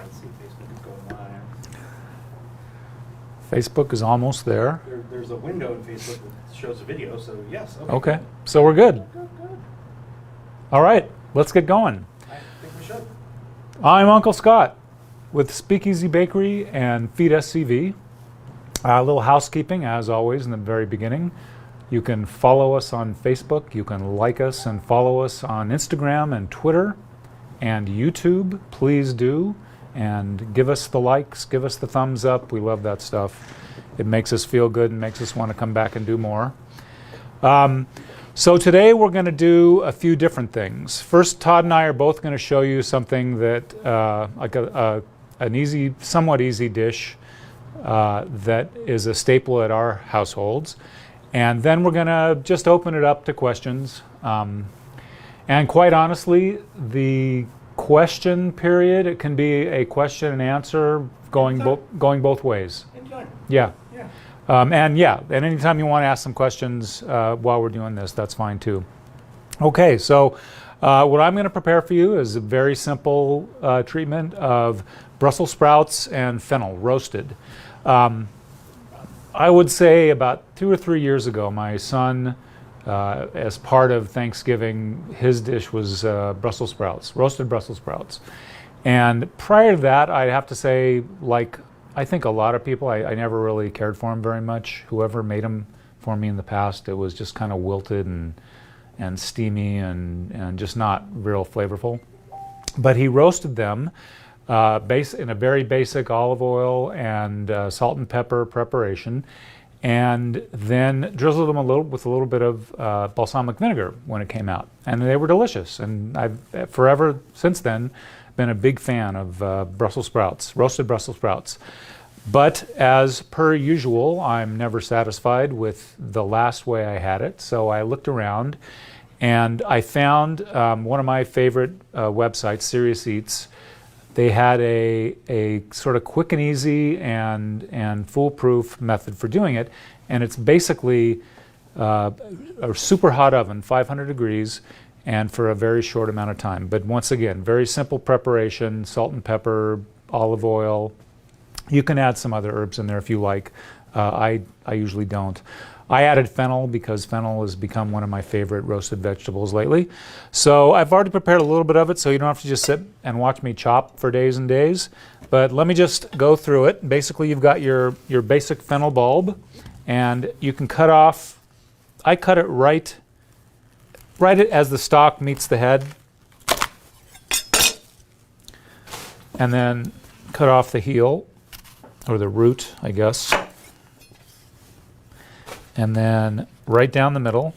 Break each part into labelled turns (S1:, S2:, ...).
S1: Let's see if Facebook is going live.
S2: Facebook is almost there.
S1: There's a window in Facebook that shows a video, so yes.
S2: Okay, so we're good.
S1: Good.
S2: All right, let's get going.
S1: I think we should.
S2: I'm Uncle Scott with Speakeasy Bakery and feedSCV. A little housekeeping, as always, in the very beginning. You can follow us on Facebook. You can like us and follow us on Instagram and Twitter and YouTube. Please do. And give us the likes, give us the thumbs up. We love that stuff. It makes us feel good and makes us want to come back and do more. So today we're going to do a few different things. First, Todd and I are both going to show you something that, like an easy, somewhat easy dish that is a staple at our households. And then we're going to just open it up to questions. And quite honestly, the question period, it can be a question and answer going both ways. Yeah. And anytime you want to ask some questions while we're doing this, that's fine too. Okay, so what I'm going to prepare for you is a very simple treatment of Brussels sprouts and fennel roasted. I would say about 2 or 3 years ago, my son, as part of Thanksgiving, his dish was Brussels sprouts, roasted Brussels sprouts. And prior to that, I'd have to say, like I think a lot of people, I never really cared for them very much. Whoever made them for me in the past, it was just kind of wilted and steamy and just not real flavorful. But he roasted them in a very basic olive oil and salt and pepper preparation, and then drizzled them with a little bit of balsamic vinegar when it came out. And they were delicious. And I've forever since then been a big fan of Brussels sprouts, roasted Brussels sprouts. But as per usual, I'm never satisfied with the last way I had it. So I looked around and I found one of my favorite websites, Serious Eats. They had a sort of quick and easy and foolproof method for doing it. And it's basically a super hot oven, 500 degrees, and for a very short amount of time. But once again, very simple preparation, salt and pepper, olive oil. You can add some other herbs in there if you like. I usually don't. I added fennel because fennel has become one of my favorite roasted vegetables lately. So I've already prepared a little bit of it, so you don't have to just sit and watch me chop for days and days. But let me just go through it. Basically, you've got your basic fennel bulb, and you can cut off. I cut it right as the stalk meets the head, and then cut off the heel, or the root, I guess. And then right down the middle.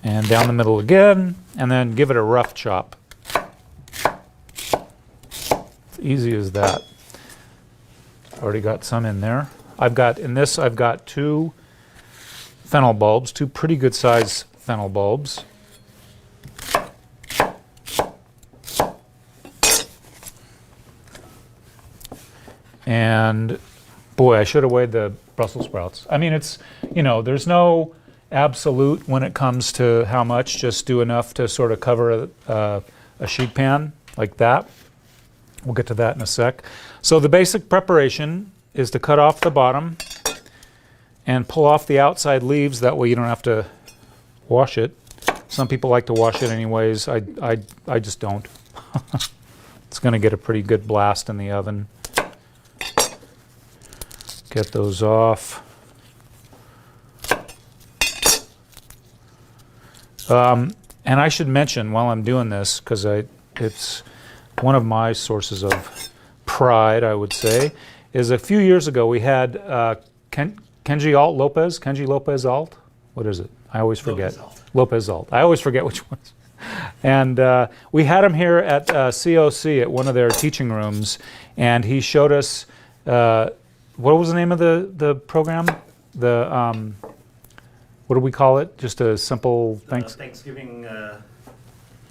S2: And down the middle again, and then give it a rough chop. It's easy as that. Already got some in there. I've got 2 fennel bulbs, 2 pretty good size fennel bulbs. And boy, I should have weighed the Brussels sprouts. I mean, it's, there's no absolute when it comes to how much. Just do enough to sort of cover a sheet pan like that. We'll get to that in a sec. So the basic preparation is to cut off the bottom and pull off the outside leaves. That way you don't have to wash it. Some people like to wash it anyways. I just don't. It's going to get a pretty good blast in the oven. Get those off. And I should mention while I'm doing this, because it's one of my sources of pride, I would say, is a few years ago we had Kenji Lopez Alt. What is it? I always forget. Lopez Alt. I always forget which ones. And we had him here at COC at one of their teaching rooms, and he showed us. What was the name of the program? What do we call it? Just a simple
S1: Thanksgiving.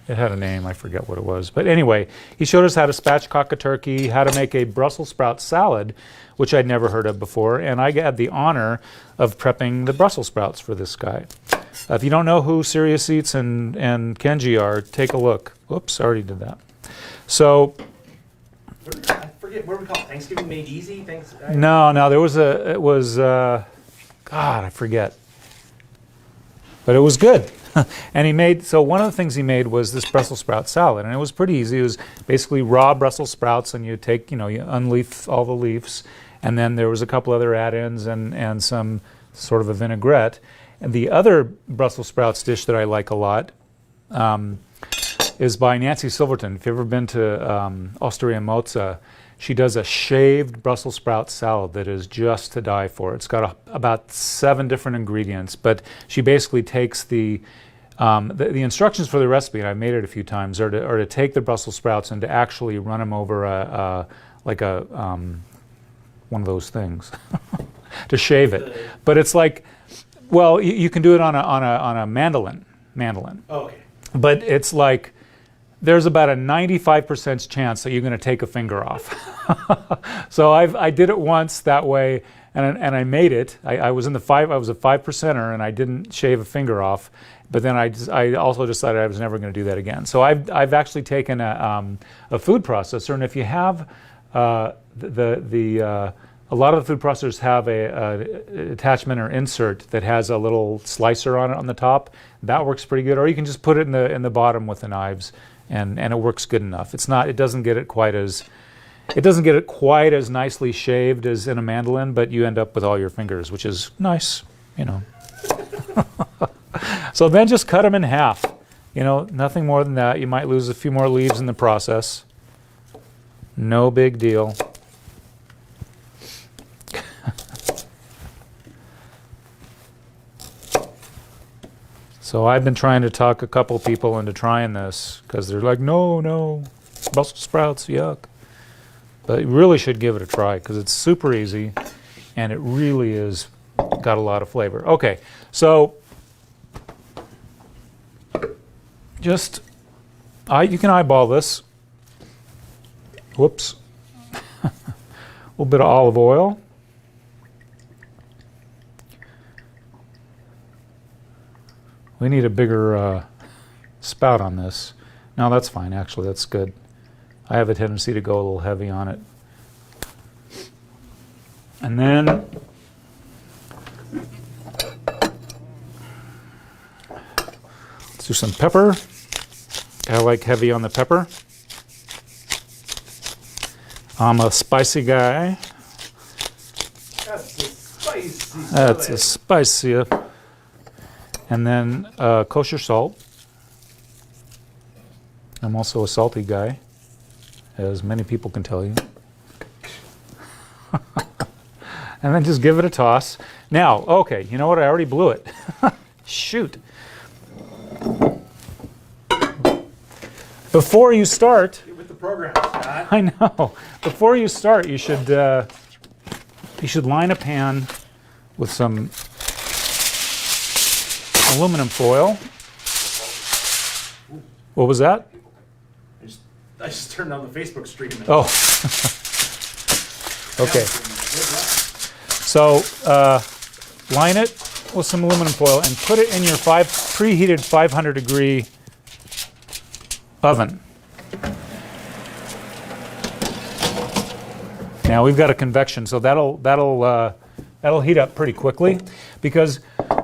S2: It had a name. I forget what it was. But anyway, he showed us how to spatchcock a turkey, how to make a Brussels sprout salad, which I'd never heard of before. And I had the honor of prepping the Brussels sprouts for this guy. If you don't know who Serious Eats and Kenji are, take a look. Oops, I already did that. So,
S1: I forget, what do we call it? Thanksgiving Made Easy?
S2: no, there was it was, God, I forget. But it was good. And he made, so one of the things he made was this Brussels sprout salad, and it was pretty easy. It was basically raw Brussels sprouts, and you take, you unleaf all the leaves, and then there was a couple other add-ins and some sort of a vinaigrette. And the other Brussels sprouts dish that I like a lot is by Nancy Silverton. If you've ever been to Osteria Mozza, she does a shaved Brussels sprout salad that is just to die for. It's got about 7 different ingredients, but she basically takes the instructions for the recipe, and I've made it a few times, are to take the Brussels sprouts and to actually run them over one of those things to shave it. But it's like, well, you can do it on a mandolin.
S1: Oh, okay.
S2: But it's like, there's about a 95% chance that you're going to take a finger off. So I did it once that way, and I made it. I was a 5%er, and I didn't shave a finger off. But then I also decided I was never going to do that again. So I've actually taken a food processor, and if you have a lot of the food processors have a attachment or insert that has a little slicer on it on the top. That works pretty good. Or you can just put it in the bottom with the knives, and it works good enough. It doesn't get it quite as nicely shaved as in a mandolin, but you end up with all your fingers, which is nice, So then just cut them in half. Nothing more than that. You might lose a few more leaves in the process. No big deal. So I've been trying to talk a couple people into trying this because they're like, no, Brussels sprouts, yuck. But you really should give it a try because it's super easy and it really is got a lot of flavor. Okay, so just, you can eyeball this. Whoops. A little bit of olive oil. We need a bigger spout on this. No, that's fine, actually, that's good. I have a tendency to go a little heavy on it. And then let's do some pepper. I like heavy on the pepper. I'm a spicy guy. That's a spicy. And then kosher salt. I'm also a salty guy, as many people can tell you. And then just give it a toss. Now, okay, you know what? I already blew it. Shoot. Before you start,
S1: Get with the program, Scott.
S2: I know. Before you start, you should line a pan with some aluminum foil. What was that?
S1: I just turned on the Facebook stream.
S2: Oh. Okay. So line it with some aluminum foil and put it in your preheated 500-degree oven. Now we've got a convection, so that'll heat up pretty quickly, because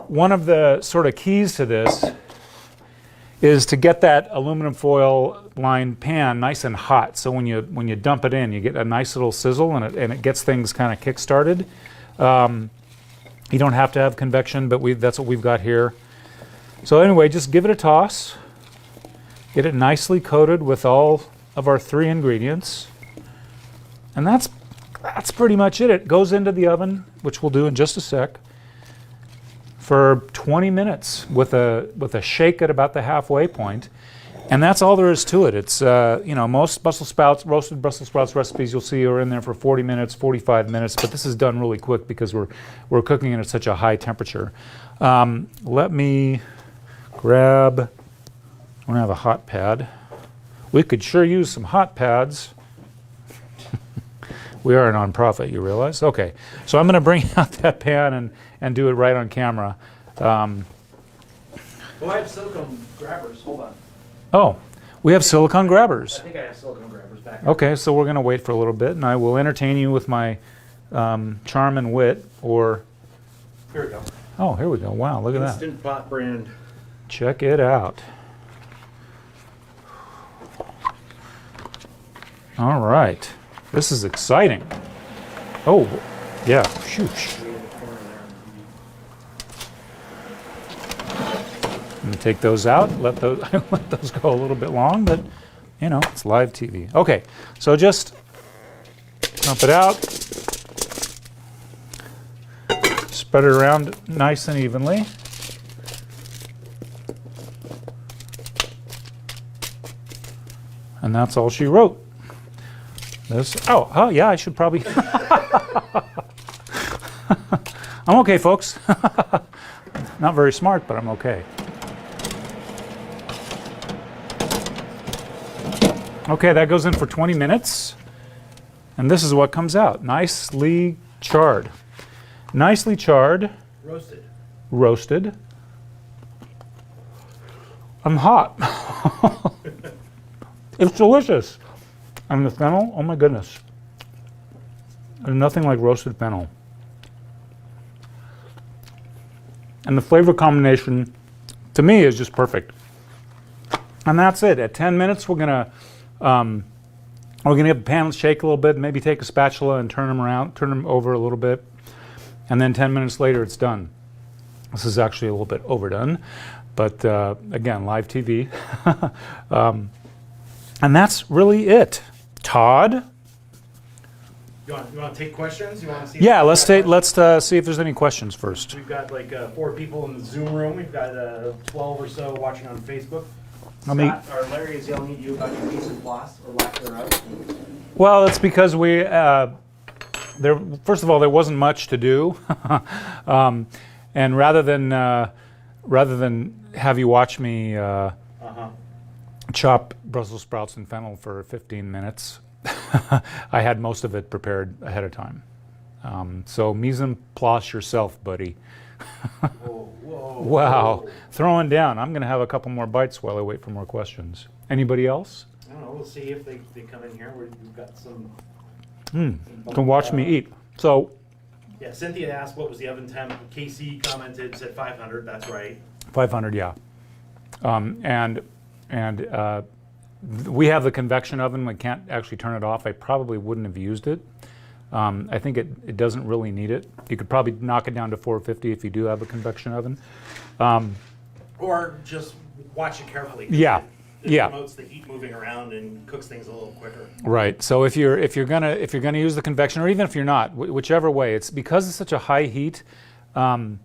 S2: one of the sort of keys to this is to get that aluminum foil lined pan nice and hot. So when you dump it in, you get a nice little sizzle, and it gets things kind of kick-started. You don't have to have convection, but that's what we've got here. So anyway, just give it a toss. Get it nicely coated with all of our 3 ingredients. And that's pretty much it. It goes into the oven, which we'll do in just a sec, for 20 minutes with a shake at about the halfway point. And that's all there is to it. It's, most roasted Brussels sprouts recipes you'll see are in there for 40 minutes, 45 minutes, but this is done really quick because we're cooking it at such a high temperature. Let me grab, I don't have a hot pad. We could sure use some hot pads. We are a nonprofit, you realize? Okay, so I'm going to bring out that pan and do it right on camera.
S1: Oh, I have silicone grabbers. Hold on.
S2: Oh, we have silicone grabbers.
S1: I think I have silicone grabbers back here.
S2: Okay, so we're going to wait for a little bit, and I will entertain you with my charm and wit, or...
S1: Here we go.
S2: Oh, here we go. Wow, look at that.
S1: Instant Pot brand.
S2: Check it out. All right. This is exciting. Oh, yeah. Shoosh. I'm going to take those out. Let those go a little bit long, but, you know, it's live TV. Okay, so just dump it out. Spread it around nice and evenly. And that's all she wrote. This, oh yeah, I should probably. I'm okay, folks. Not very smart, but I'm okay. Okay, that goes in for 20 minutes. And this is what comes out. Nicely charred. Nicely charred.
S1: Roasted.
S2: Roasted. I'm hot. It's delicious. And the fennel, oh my goodness. There's nothing like roasted fennel. And the flavor combination, to me, is just perfect. And that's it. At 10 minutes, we're gonna get the pan shake a little bit, maybe take a spatula and turn them around, turn them over a little bit. And then 10 minutes later, it's done. This is actually a little bit overdone, but again, live TV. And that's really it. Todd?
S1: You want to take questions? You want to see?
S2: Yeah, let's see if there's any questions first.
S1: We've got like 4 people in the Zoom room. We've got 12 or so watching on Facebook. Scott, or Larry is yelling at you about your piece of floss or lack thereof.
S2: Well, it's because we first of all, there wasn't much to do, and rather than have you watch me chop Brussels sprouts and fennel for 15 minutes, I had most of it prepared ahead of time. So mise en place yourself, buddy.
S1: Whoa, whoa,
S2: Wow,
S1: whoa.
S2: throwing down. I'm going to have a couple more bites while I wait for more questions. Anybody else?
S1: I don't know. We'll see if they come in here. We've got some.
S2: Can watch me eat. So,
S1: Yeah, Cynthia asked what was the oven temp. Casey commented, said 500. That's right.
S2: 500, yeah. And we have the convection oven. We can't actually turn it off. I probably wouldn't have used it. I think it doesn't really need it. You could probably knock it down to 450 if you do have a convection oven.
S1: Or just watch it carefully.
S2: Yeah,
S1: It
S2: yeah.
S1: promotes the heat moving around and cooks things a little quicker.
S2: Right. So if you're gonna use the convection, or even if you're not, whichever way, it's because it's such a high heat. You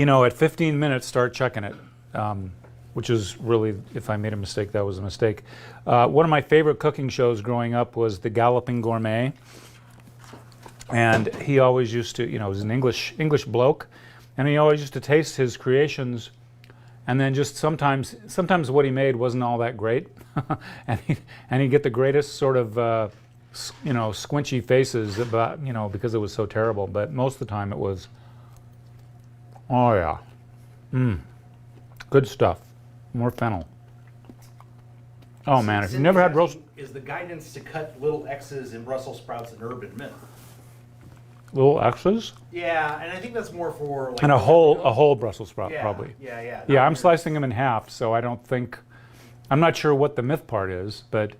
S2: know, at 15 minutes, start checking it. Which is really, if I made a mistake, that was a mistake. One of my favorite cooking shows growing up was The Galloping Gourmet. And he always used to, you know, he was an English bloke, and he always used to taste his creations, and then just sometimes what he made wasn't all that great, and he'd get the greatest sort of, you know, squinchy faces about, you know, because it was so terrible. But most of the time it was, oh yeah, good stuff. More fennel. Oh man, if you've never had roast...
S1: Is the guidance to cut little X's in Brussels sprouts an urban myth?
S2: Little X's?
S1: Yeah, and I think that's more for like...
S2: And a whole Brussels sprout,
S1: yeah,
S2: probably.
S1: Yeah.
S2: Yeah, I'm slicing them in half, so I don't think... I'm not sure what the myth part is, but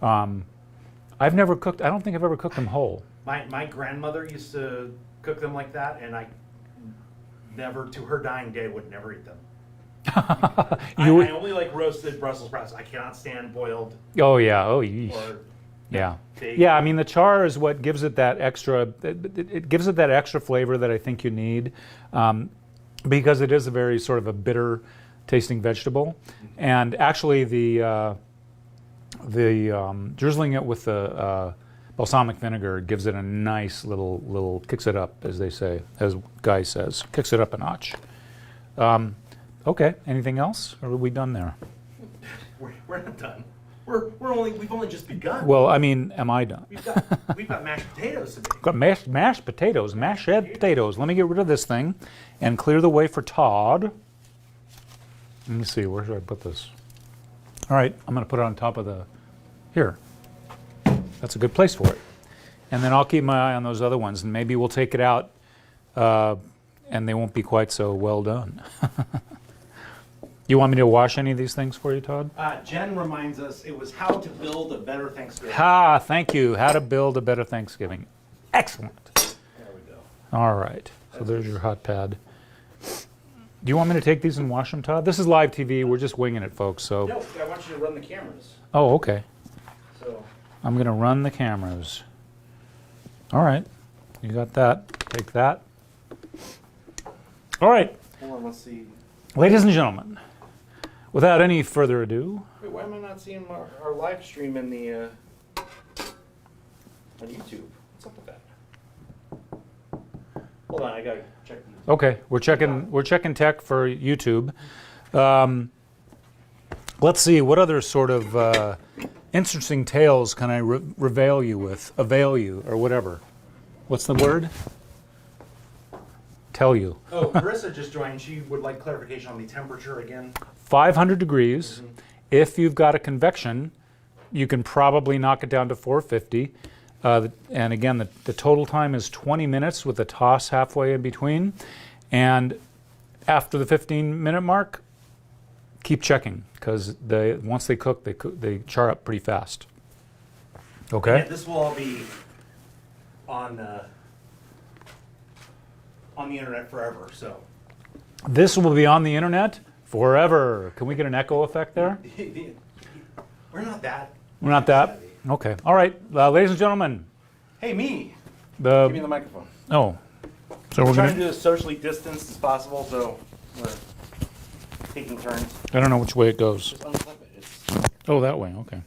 S2: I've never cooked... I don't think I've ever cooked them whole.
S1: My grandmother used to cook them like that, and I never, to her dying day, would never eat them. I only like roasted Brussels sprouts. I cannot stand boiled.
S2: Oh yeah. Oh yeesh.
S1: Or
S2: Yeah.
S1: baked.
S2: Yeah. I mean, the char is what gives it that extra. It gives it that extra flavor that I think you need, because it is a very sort of a bitter tasting vegetable, and actually the drizzling it with the balsamic vinegar gives it a nice little kicks it up, as they say, as Guy says, kicks it up a notch. Okay, anything else, or are we done there?
S1: We're not done. We've only just begun.
S2: Well, I mean, am I done?
S1: We've got mashed potatoes to make.
S2: Got mashed potatoes, mashed potatoes. Let me get rid of this thing and clear the way for Todd. Let me see, where should I put this? All right, I'm going to put it on top of the, here. That's a good place for it. And then I'll keep my eye on those other ones, and maybe we'll take it out, and they won't be quite so well done. You want me to wash any of these things for you, Todd?
S1: Jen reminds us it was how to build a better Thanksgiving.
S2: Thank you. How to build a better Thanksgiving. Excellent.
S1: There we go.
S2: All right. So there's your hot pad. Do you want me to take these and wash them, Todd? This is live TV. We're just winging it, folks. So.
S1: No, I want you to run the cameras.
S2: Oh, okay.
S1: So.
S2: I'm going to run the cameras. All right. You got that. Take that. All right.
S1: Hold on, let's see.
S2: Ladies and gentlemen, without any further ado.
S1: Wait, why am I not seeing our live stream in the on YouTube? What's up with that? Hold on, I gotta check YouTube.
S2: Okay, we're checking tech for YouTube. Let's see, what other sort of interesting tales can I avail you, or whatever? What's the word? Tell you.
S1: Oh, Carissa just joined. She would like clarification on the temperature again.
S2: 500 degrees. Mm-hmm. If you've got a convection, you can probably knock it down to 450. And again, the total time is 20 minutes with a toss halfway in between. And after the 15-minute mark, keep checking, because once they cook, they char up pretty fast. Okay?
S1: And this will all be on the internet forever, so.
S2: This will be on the internet forever. Can we get an echo effect there?
S1: We're not that.
S2: We're not that? Okay. All right, ladies and gentlemen.
S1: Hey, me. Give me the microphone.
S2: Oh. So
S1: We're
S2: we're
S1: trying
S2: going
S1: to do as socially distanced as possible, so we're taking turns.
S2: I don't know which way it goes.
S1: Just unclip it.
S2: Oh, that way. Okay.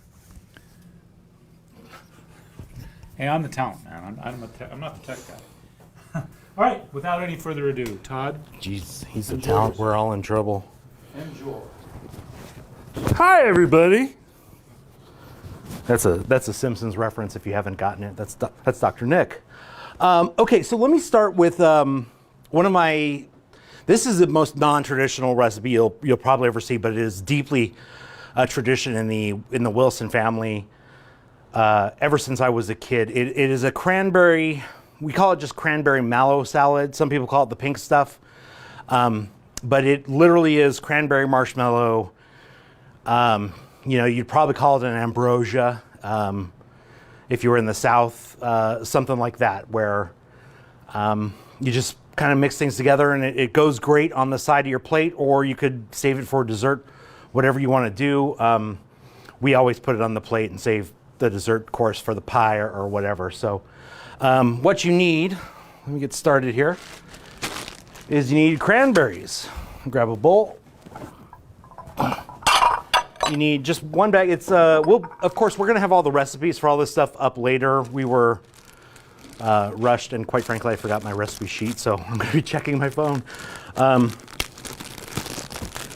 S2: Hey, I'm the talent man. I'm not the tech guy. All right. Without any further ado, Todd.
S1: Jeez, he's the
S2: Enjoy
S1: talent.
S2: yours.
S1: We're all in trouble.
S2: Enjoy.
S1: Hi, everybody. That's a Simpsons reference if you haven't gotten it. That's Dr. Nick. Okay, so let me start with one of my. This is the most non-traditional recipe you'll probably ever see, but it is deeply a tradition in the Wilson family ever since I was a kid. It is a cranberry. We call it just cranberry mallow salad. Some people call it the pink stuff, but it literally is cranberry marshmallow. You'd probably call it an ambrosia if you were in the South, something like that, where you just kind of mix things together and it goes great on the side of your plate, or you could save it for dessert, whatever you want to do. We always put it on the plate and save the dessert course for the pie or whatever. So what you need, let me get started here, is you need cranberries. Grab a bowl. You need just one bag. It's of course we're gonna have all the recipes for all this stuff up later. We were rushed, and quite frankly, I forgot my recipe sheet, so I'm gonna be checking my phone.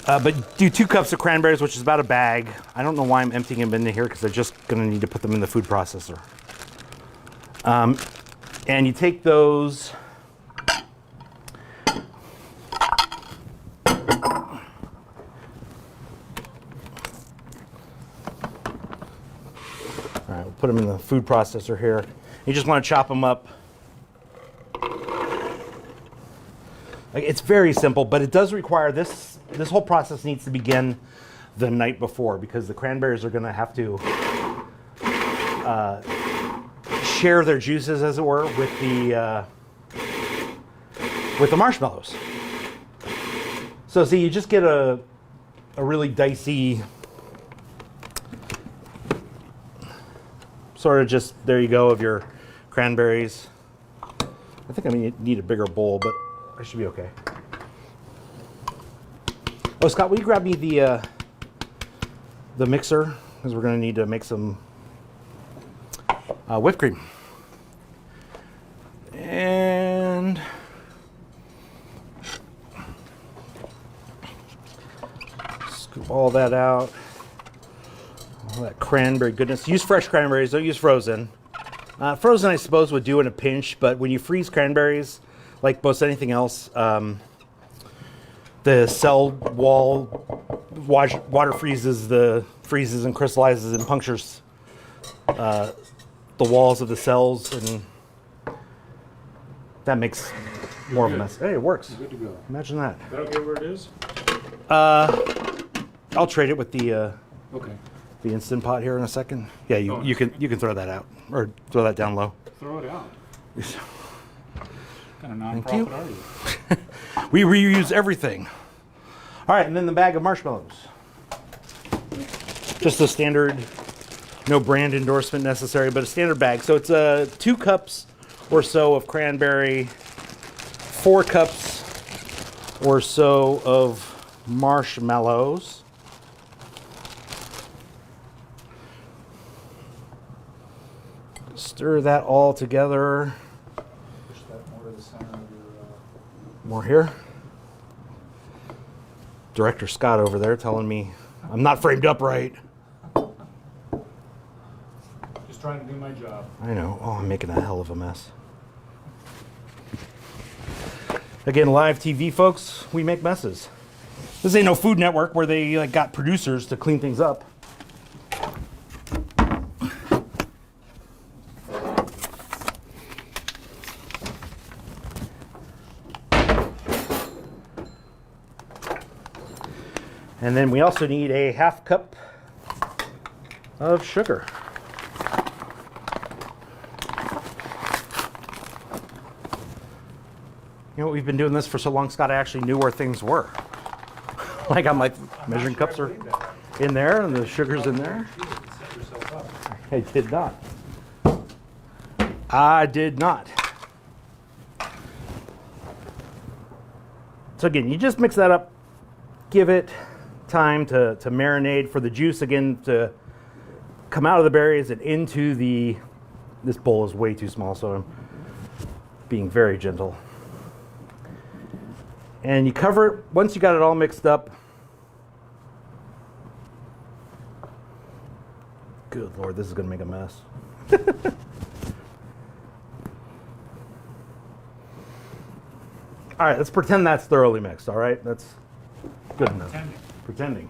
S1: But do 2 cups of cranberries, which is about a bag. I don't know why I'm emptying them into here, because they're just gonna need to put them in the food processor. And you take those. All right, we'll put them in the food processor here. You just want to chop them up. It's very simple, but it does require this whole process needs to begin the night before, because the cranberries are going to have to share their juices, as it were, with the marshmallows. So see, you just get a really dicey sort of just, there you go, of your cranberries. I think I need a bigger bowl, but I should be okay. Oh, Scott, will you grab me the mixer, because we're going to need to make some whipped cream. And scoop all that out. All that cranberry goodness. Use fresh cranberries, don't use frozen. Frozen, I suppose, would do in a pinch, but when you freeze cranberries, like most anything else, the cell wall water freezes and crystallizes and punctures the walls of the cells, and that makes more of a mess. Hey, it works.
S2: Good to go.
S1: Imagine that.
S2: Is that okay where it is?
S1: I'll trade it with the
S2: Okay.
S1: the Instant Pot here in a second. Yeah,
S2: Oh.
S1: you can throw that out or throw that down low.
S2: Throw it out. What kind of
S1: Thank
S2: nonprofit
S1: you.
S2: are you?
S1: We reuse everything. All right, and then the bag of marshmallows. Just a standard, no brand endorsement necessary, but a standard bag. So it's 2 cups or so of cranberry, 4 cups or so of marshmallows. Stir that all together.
S2: Push that more to the center of your.
S1: More here. Director Scott over there telling me I'm not framed up right.
S2: Just trying to do my job.
S1: I know. Oh, I'm making a hell of a mess. Again, live TV, folks, we make messes. This ain't no Food Network where they like got producers to clean things up. And then we also need a 1/2 cup of sugar. You know, we've been doing this for so long, Scott, I actually knew where things were. Like I'm measuring cups are in there and the sugar's in there. I did not. I did not. So again, you just mix that up, give it time to marinate for the juice again to come out of the berries and into the, this bowl is way too small, so I'm being very gentle. And you cover it, once you got it all mixed up. Good Lord, this is gonna make a mess. All right, let's pretend that's thoroughly mixed, all right? That's good enough. Pretending.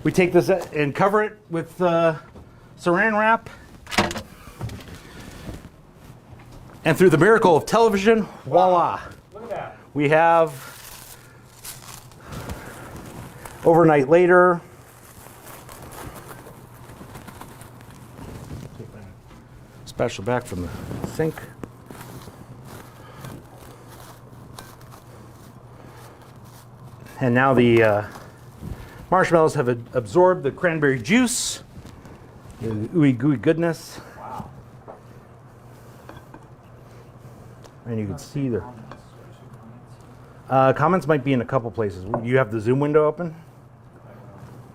S1: We take this and cover it with saran wrap. And through the miracle of television, voila.
S2: Look at that.
S1: We have overnight later. Take that special back from the sink. And now the marshmallows have absorbed the cranberry juice, the ooey gooey goodness.
S2: Wow.
S1: And you can see the comments might be in a couple places. You have the Zoom window open?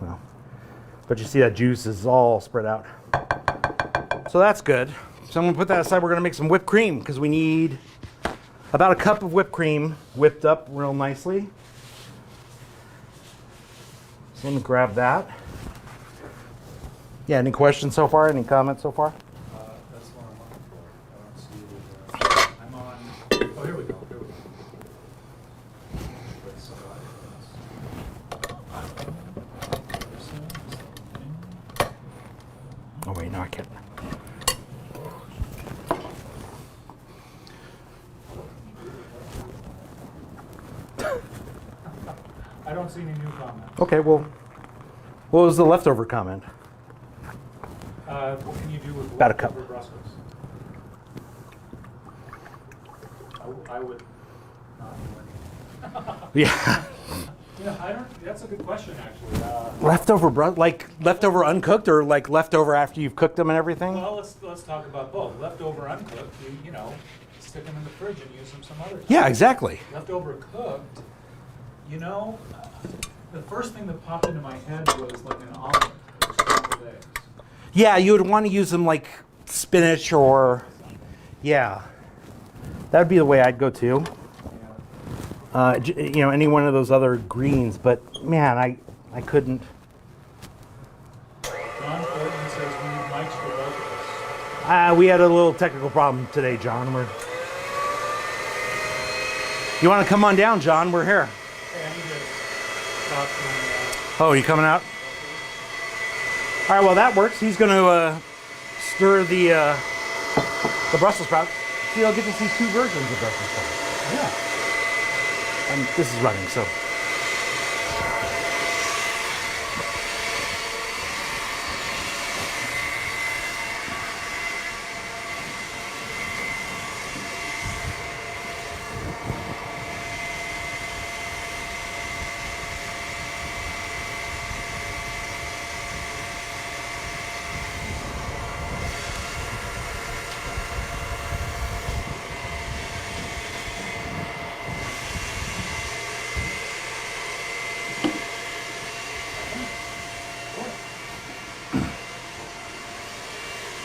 S1: No. But you see that juice is all spread out. So that's good. So I'm gonna put that aside. We're gonna make some whipped cream because we need about a cup of whipped cream whipped up real nicely. So let me grab that. Yeah, any questions so far? Any comments so far?
S2: That's what I'm looking for. I don't see it. I'm on. Oh, here we go. Here we go.
S1: Oh wait, no, I can't.
S2: I don't see any new comments.
S1: Okay, well, what was the leftover comment?
S2: What can you do with
S1: About a cup.
S2: leftover Brussels? I would not do
S1: Yeah,
S2: Yeah, I don't. That's a good question, actually.
S1: like leftover uncooked or like leftover after you've cooked them and everything?
S2: Well, let's talk about both. Leftover uncooked, you know, stick them in the fridge and use them some other time.
S1: Yeah, exactly.
S2: Leftover cooked, you know, the first thing that popped into my head was like an omelet or scrambled eggs.
S1: Yeah, you would want to use them like spinach or, yeah. That would be the way I'd go too.
S2: Yeah.
S1: You know, any one of those other greens, but man, I couldn't.
S2: John Fulton says we need mics for both of us.
S1: We had a little technical problem today, John. You want to come on down, John? We're here.
S2: Hey, I need to talk to
S1: Oh, you coming out? All right, well that works. He's going to stir the Brussels sprouts. So you'll get to see two versions of Brussels sprouts. Yeah. And this is running, so.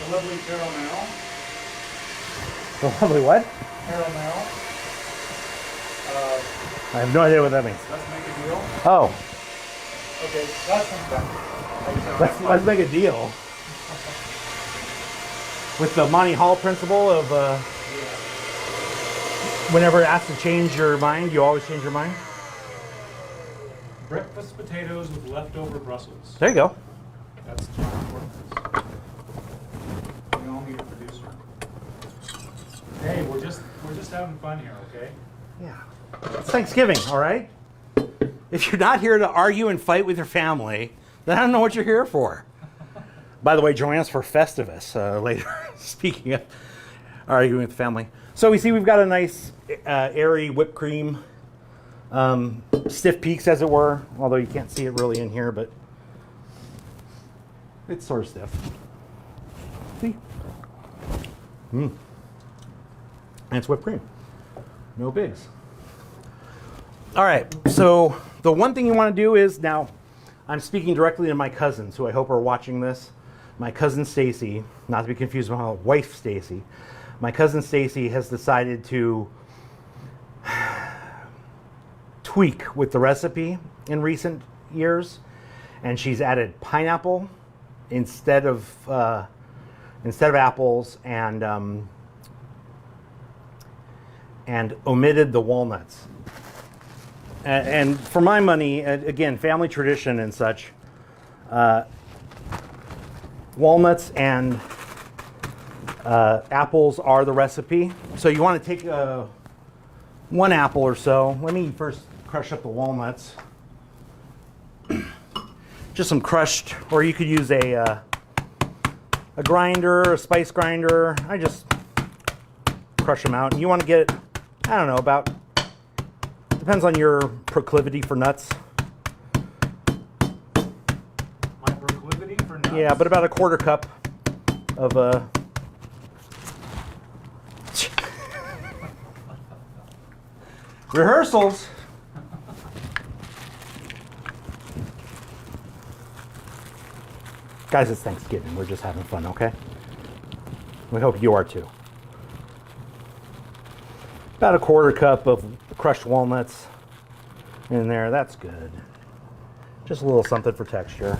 S2: The lovely caramel.
S1: The lovely what?
S2: Caramel.
S1: I have no idea what that means.
S2: Let's make a deal.
S1: Oh,
S2: Okay, that's
S1: let's make a deal. With the Monty Hall principle of whenever asked to change your mind, you always change your mind.
S2: breakfast potatoes with leftover Brussels.
S1: There you go.
S2: That's John Hortons. We all need a producer. Hey, we're just having fun here, okay?
S1: Yeah. It's Thanksgiving, all right? If you're not here to argue and fight with your family, then I don't know what you're here for. By the way, join us for Festivus later, speaking of arguing with family. So we see we've got a nice airy whipped cream, stiff peaks as it were, although you can't see it really in here, but it's sort of stiff. See? And it's whipped cream. No bigs. All right, so the one thing you want to do is, now I'm speaking directly to my cousins who I hope are watching this. My cousin Stacy, not to be confused with my wife Stacy. My cousin Stacy has decided to tweak with the recipe in recent years, and she's added pineapple instead of apples, and omitted the walnuts. And for my money, again, family tradition and such, walnuts and apples are the recipe. So you want to take one apple or so. Let me first crush up the walnuts. Just some crushed, or you could use a grinder, a spice grinder. I just crush them out. And you want to get, I don't know, about, depends on your proclivity for nuts.
S2: My proclivity for nuts?
S1: Yeah, but about a quarter cup of rehearsals. Guys, it's Thanksgiving. We're just having fun, okay? We hope you are too. About a quarter cup of crushed walnuts in there. That's good. Just a little something for texture.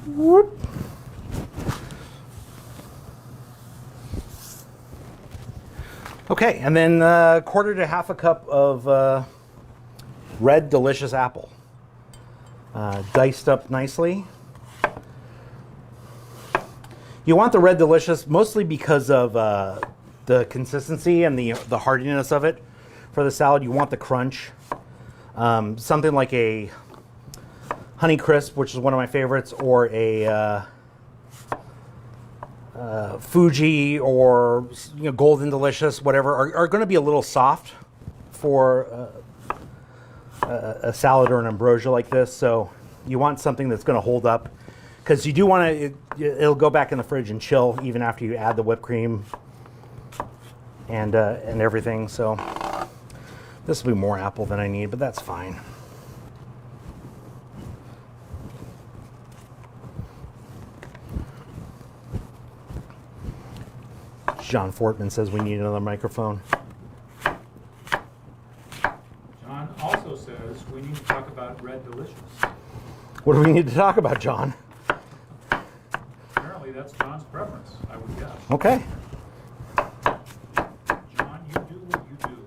S1: Whoop. Okay, and then a quarter to half a cup of red delicious apple. Diced up nicely. You want the red delicious mostly because of the consistency and the hardiness of it. For the salad, you want the crunch. Something like a Honey Crisp, which is one of my favorites, or a Fuji, or Golden Delicious, whatever, are going to be a little soft for a salad or an ambrosia like this. So you want something that's going to hold up, because you do want to. It'll go back in the fridge and chill even after you add the whipped cream and everything. So this will be more apple than I need, but that's fine. John Fortman says we need another microphone.
S2: John also says we need to talk about Red Delicious.
S1: What do we need to talk about, John?
S2: Apparently that's John's preference, I would guess.
S1: Okay.
S2: John, you do what you do.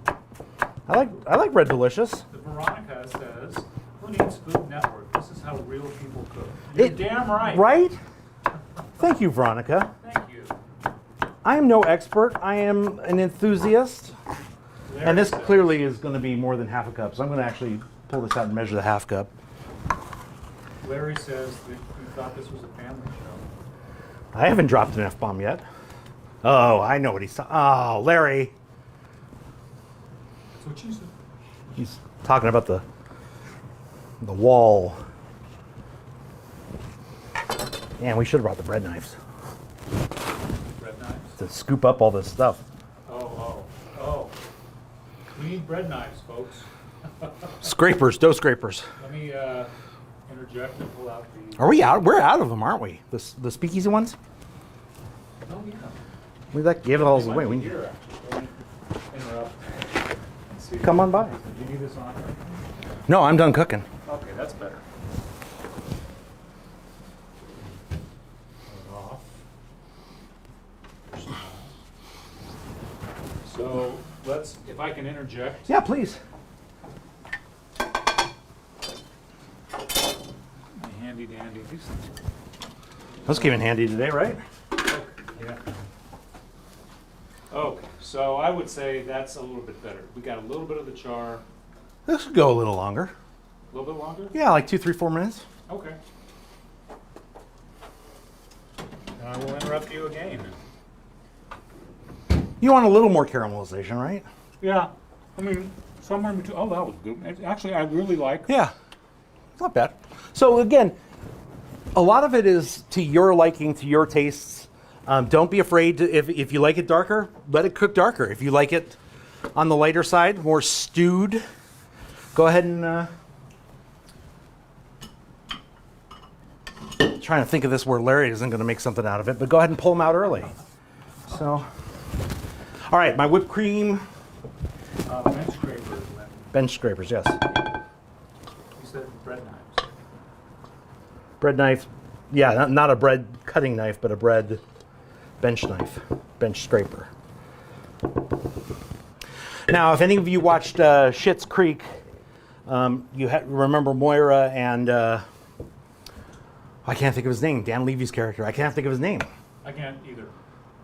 S1: I like I like Red Delicious.
S2: The Veronica says, "Who needs Food Network? This is how real people cook." You're damn right.
S1: Right? Thank you, Veronica.
S2: Thank you.
S1: I am no expert. I am an enthusiast.
S2: Larry
S1: And this
S2: says,
S1: clearly is going to be more than half a cup. So I'm going to actually pull this out and measure the half cup.
S2: Larry says that you thought this was a family show.
S1: I haven't dropped an F-bomb yet. Oh, I know what he's talking. Oh, Larry.
S2: That's what you said.
S1: He's talking about the wall. Man, we should have brought the bread knives
S2: Bread knives?
S1: to scoop up all this stuff.
S2: Oh. We need bread knives, folks.
S1: Scrapers, dough scrapers.
S2: Let me interject and pull out the...
S1: Are we out? We're out of them, aren't we? The speakeasy ones?
S2: Oh, yeah.
S1: We gave it all away.
S2: Might be
S1: We
S2: here, actually. Don't interrupt. Let's see.
S1: come on by.
S2: Do you need this on?
S1: No, I'm done cooking.
S2: Okay, that's better. Off. So if I can interject.
S1: Yeah, please.
S2: Handy dandy.
S1: Those came in handy today, right?
S2: Yeah. Okay, so I would say that's a little bit better. We got a little bit of the char.
S1: This could go a little longer.
S2: A little bit longer?
S1: Yeah, like 2, 3, 4 minutes.
S2: Okay. I will interrupt you again.
S1: You want a little more caramelization, right?
S2: Yeah, I mean, somewhere in between. Oh, that was good. Actually, I really like.
S1: Yeah, it's not bad. So again, a lot of it is to your liking, to your tastes. Don't be afraid to, if you like it darker, let it cook darker. If you like it on the lighter side, more stewed, go ahead and trying to think of this where Larry isn't going to make something out of it, but go ahead and pull them out early. So, all right, my whipped cream.
S2: Bench scrapers.
S1: Bench scrapers, yes.
S2: You said bread knives.
S1: Bread knife, yeah, not a bread cutting knife, but a bread bench knife, bench scraper. Now, if any of you watched Schitt's Creek, you remember Moira and I can't think of his name. Dan Levy's character. I can't think of his name
S2: I can't either.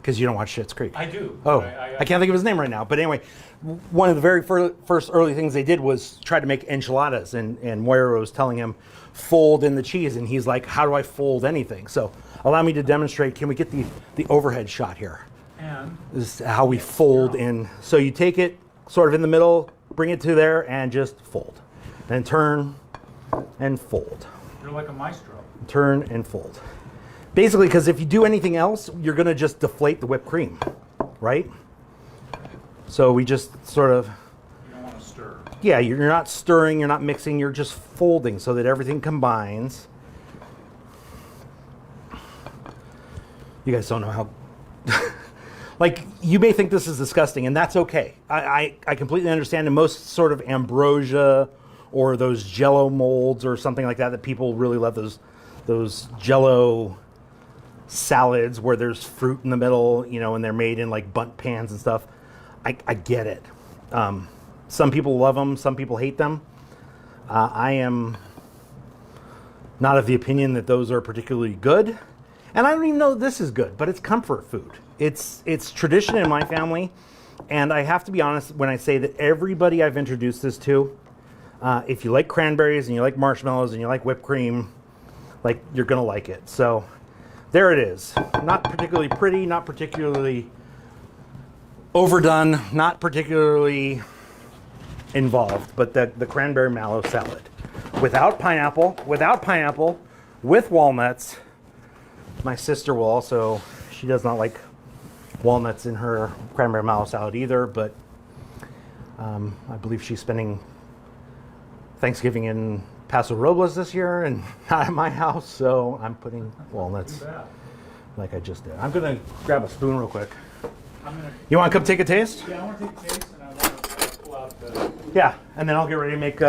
S1: because you don't watch Schitt's Creek.
S2: I do.
S1: Oh,
S2: but
S1: I can't think of his name right now. But anyway, one of the very first early things they did was try to make enchiladas, and Moira was telling him, fold in the cheese, and he's like, how do I fold anything? So allow me to demonstrate. Can we get the overhead shot here?
S2: And
S1: This is how we fold in. So you take it sort of in the middle, bring it to there, and just fold. Then turn and fold.
S2: you're like a maestro.
S1: Turn and fold. Basically, because if you do anything else, you're going to just deflate the whipped cream, right? So we just sort of,
S2: You don't want to stir.
S1: yeah, you're not stirring, you're not mixing, you're just folding so that everything combines. You guys don't know how, like, you may think this is disgusting, and that's okay. I completely understand. In most sort of ambrosia or those Jell-O molds or something like that people really love those Jell-O salads where there's fruit in the middle, you know, and they're made in like bundt pans and stuff. I get it. Some people love them, some people hate them. I am not of the opinion that those are particularly good. And I don't even know this is good, but it's comfort food. It's tradition in my family. And I have to be honest when I say that everybody I've introduced this to, if you like cranberries and you like marshmallows and you like whipped cream, like, you're gonna like it. So there it is. Not particularly pretty, not particularly overdone, not particularly involved, but the cranberry mallow salad. Without pineapple, with walnuts. My sister will also, she does not like walnuts in her cranberry mallow salad either, but I believe she's spending Thanksgiving in Paso Robles this year and not at my house, so I'm putting walnuts like I just did. I'm gonna grab a spoon real quick. You wanna come take a taste?
S2: Yeah, I want to take a taste, and I want to pull out the
S1: Yeah, and then I'll get ready to make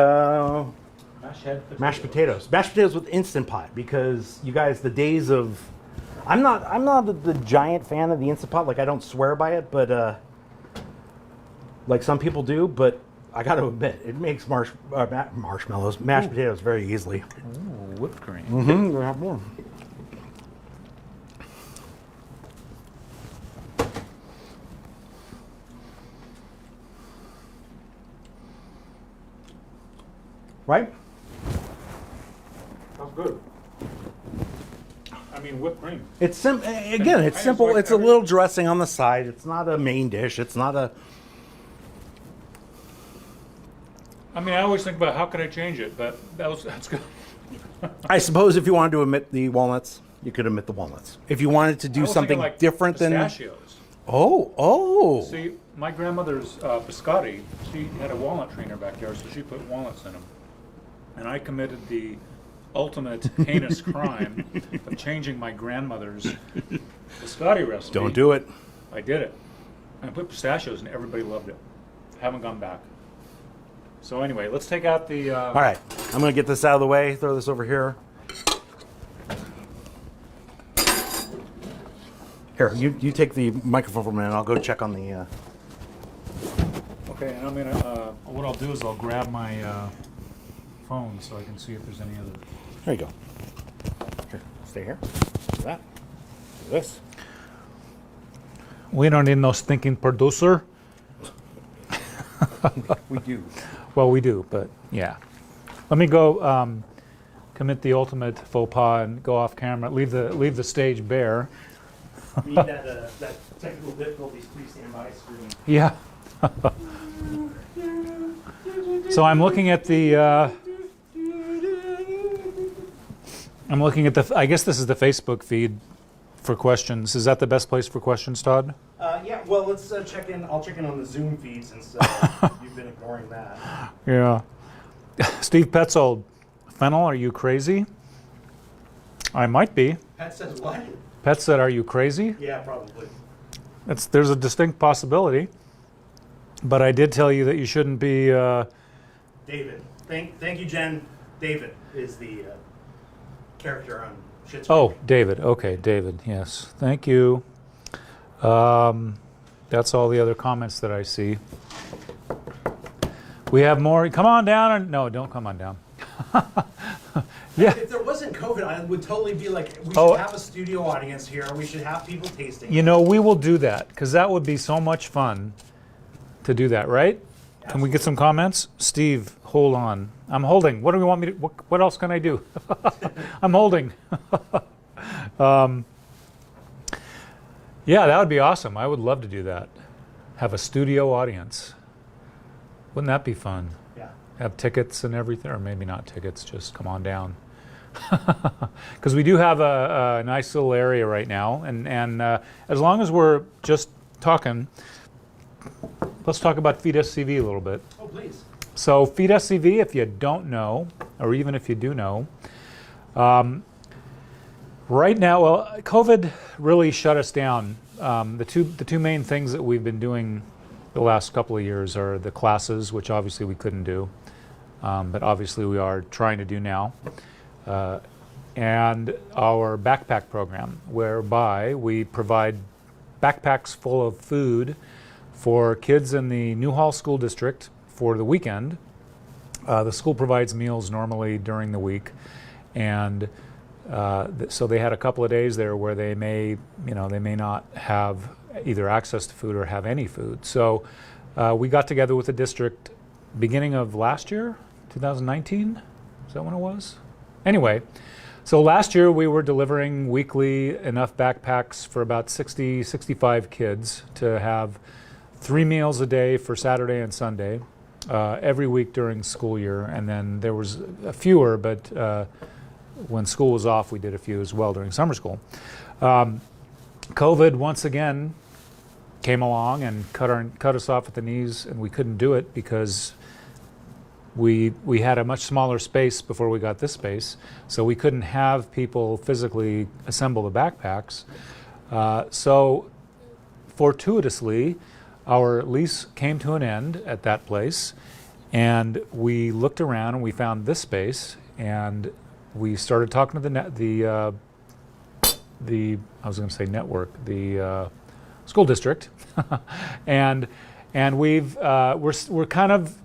S1: mashed potatoes. Mashed potatoes with Instant Pot, because you guys, the days of, I'm not the giant fan of the Instant Pot. Like, I don't swear by it, but like some people do. But I got to admit, it makes marshmallows, mashed potatoes very easily.
S2: Ooh, whipped cream.
S1: Mm-hmm. We'll have more. Right?
S2: That's good. I mean, whipped cream.
S1: It's again, it's simple.
S2: like
S1: It's a little dressing on the side. It's not a main dish. It's not a.
S2: I mean, I always think about how could I change it, but that's good.
S1: I suppose if you wanted to omit the walnuts, you could omit the walnuts. If you wanted to
S2: I
S1: do
S2: was
S1: something
S2: thinking, like,
S1: different than.
S2: pistachios.
S1: Oh.
S2: See, my grandmother's biscotti, she had a walnut tree in her backyard, so she put walnuts in them. And I committed the ultimate heinous crime of changing my grandmother's biscotti recipe.
S1: Don't do it.
S2: I did it. I put pistachios and everybody loved it. Haven't gone back. So anyway, let's take out the...
S1: All right. I'm going to get this out of the way. Throw this over here. Here, you take the microphone for a minute. I'll go check on the...
S2: Okay, and I'm going to... what I'll do is I'll grab my phone so I can see if there's any other...
S1: There you go. Here, stay here. Do that. Do this.
S2: We don't need no stinking producer.
S1: We do.
S2: Well, we do, but yeah. Let me go commit the ultimate faux pas and go off camera. Leave the stage bare.
S1: We need that technical difficulties. Please stand by screen.
S2: Yeah. So I'm looking at the. I guess this is the Facebook feed for questions. Is that the best place for questions, Todd?
S1: Yeah. Well, let's check in. I'll check in on the Zoom feed since you've been ignoring that.
S2: Yeah. Steve Petzold, Fennel, are you crazy? I might be.
S1: Pat says what?
S2: Pet said, are you crazy?
S1: Yeah, probably.
S2: There's a distinct possibility. But I did tell you that you shouldn't be...
S1: David. Thank you, Jen. David is the character on Shit's
S2: Oh,
S1: Creek.
S2: David. Okay, David. Yes. Thank you. That's all the other comments that I see. We have more. Come on down. No, don't come on down. Yeah.
S1: If there wasn't COVID, I would totally be like, we should have a studio audience here. We should have people tasting.
S2: You know, we will do that because that would be so much fun to do that, right? Absolutely. Can we get some comments? Steve, hold on. I'm holding. What do we want me to? What else can I do? I'm holding. Yeah, that would be awesome. I would love to do that. Have a studio audience. Wouldn't that be fun?
S1: Yeah.
S2: Have tickets and everything, or maybe not tickets, just come on down. Because we do have a nice little area right now, and as long as we're just talking, let's talk about feedSCV a little bit.
S1: Oh, please. So
S2: feedSCV, if you don't know, or even if you do know, right now, well, COVID really shut us down. The two main things that we've been doing the last couple of years are the classes, which obviously we couldn't do, but obviously we are trying to do now, and our backpack program, whereby we provide backpacks full of food for kids in the Newhall School District for the weekend. The school provides meals normally during the week, and so they had a couple of days there where they may not have either access to food or have any food. So we got together with the district beginning of last year, 2019. Is that when it was? Anyway, so last year we were delivering weekly enough backpacks for about 65 kids to have 3 meals a day for Saturday and Sunday, every week during school year. And then there was fewer, but when school was off, we did a few as well during summer school. COVID once again came along and cut us off at the knees, and we couldn't do it because we had a much smaller space before we got this space, so we couldn't have people physically assemble the backpacks. So fortuitously, our lease came to an end at that place, and we looked around and we found this space, and we started talking to the I was going to say network, the school district, and we're kind of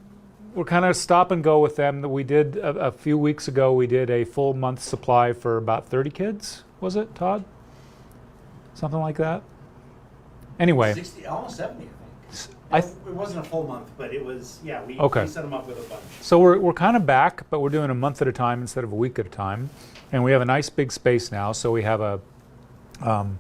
S2: we're kind of stop and go with them. We did a few weeks ago. We did a full month supply for about 30 kids. Was it, Todd? Something like that. Anyway,
S1: 60, almost 70,
S2: I
S1: think. It wasn't a full month, but it was. Yeah, we set them up with a bunch.
S2: So we're kind of back, but we're doing a month at a time instead of a week at a time, and we have a nice big space now. So we have an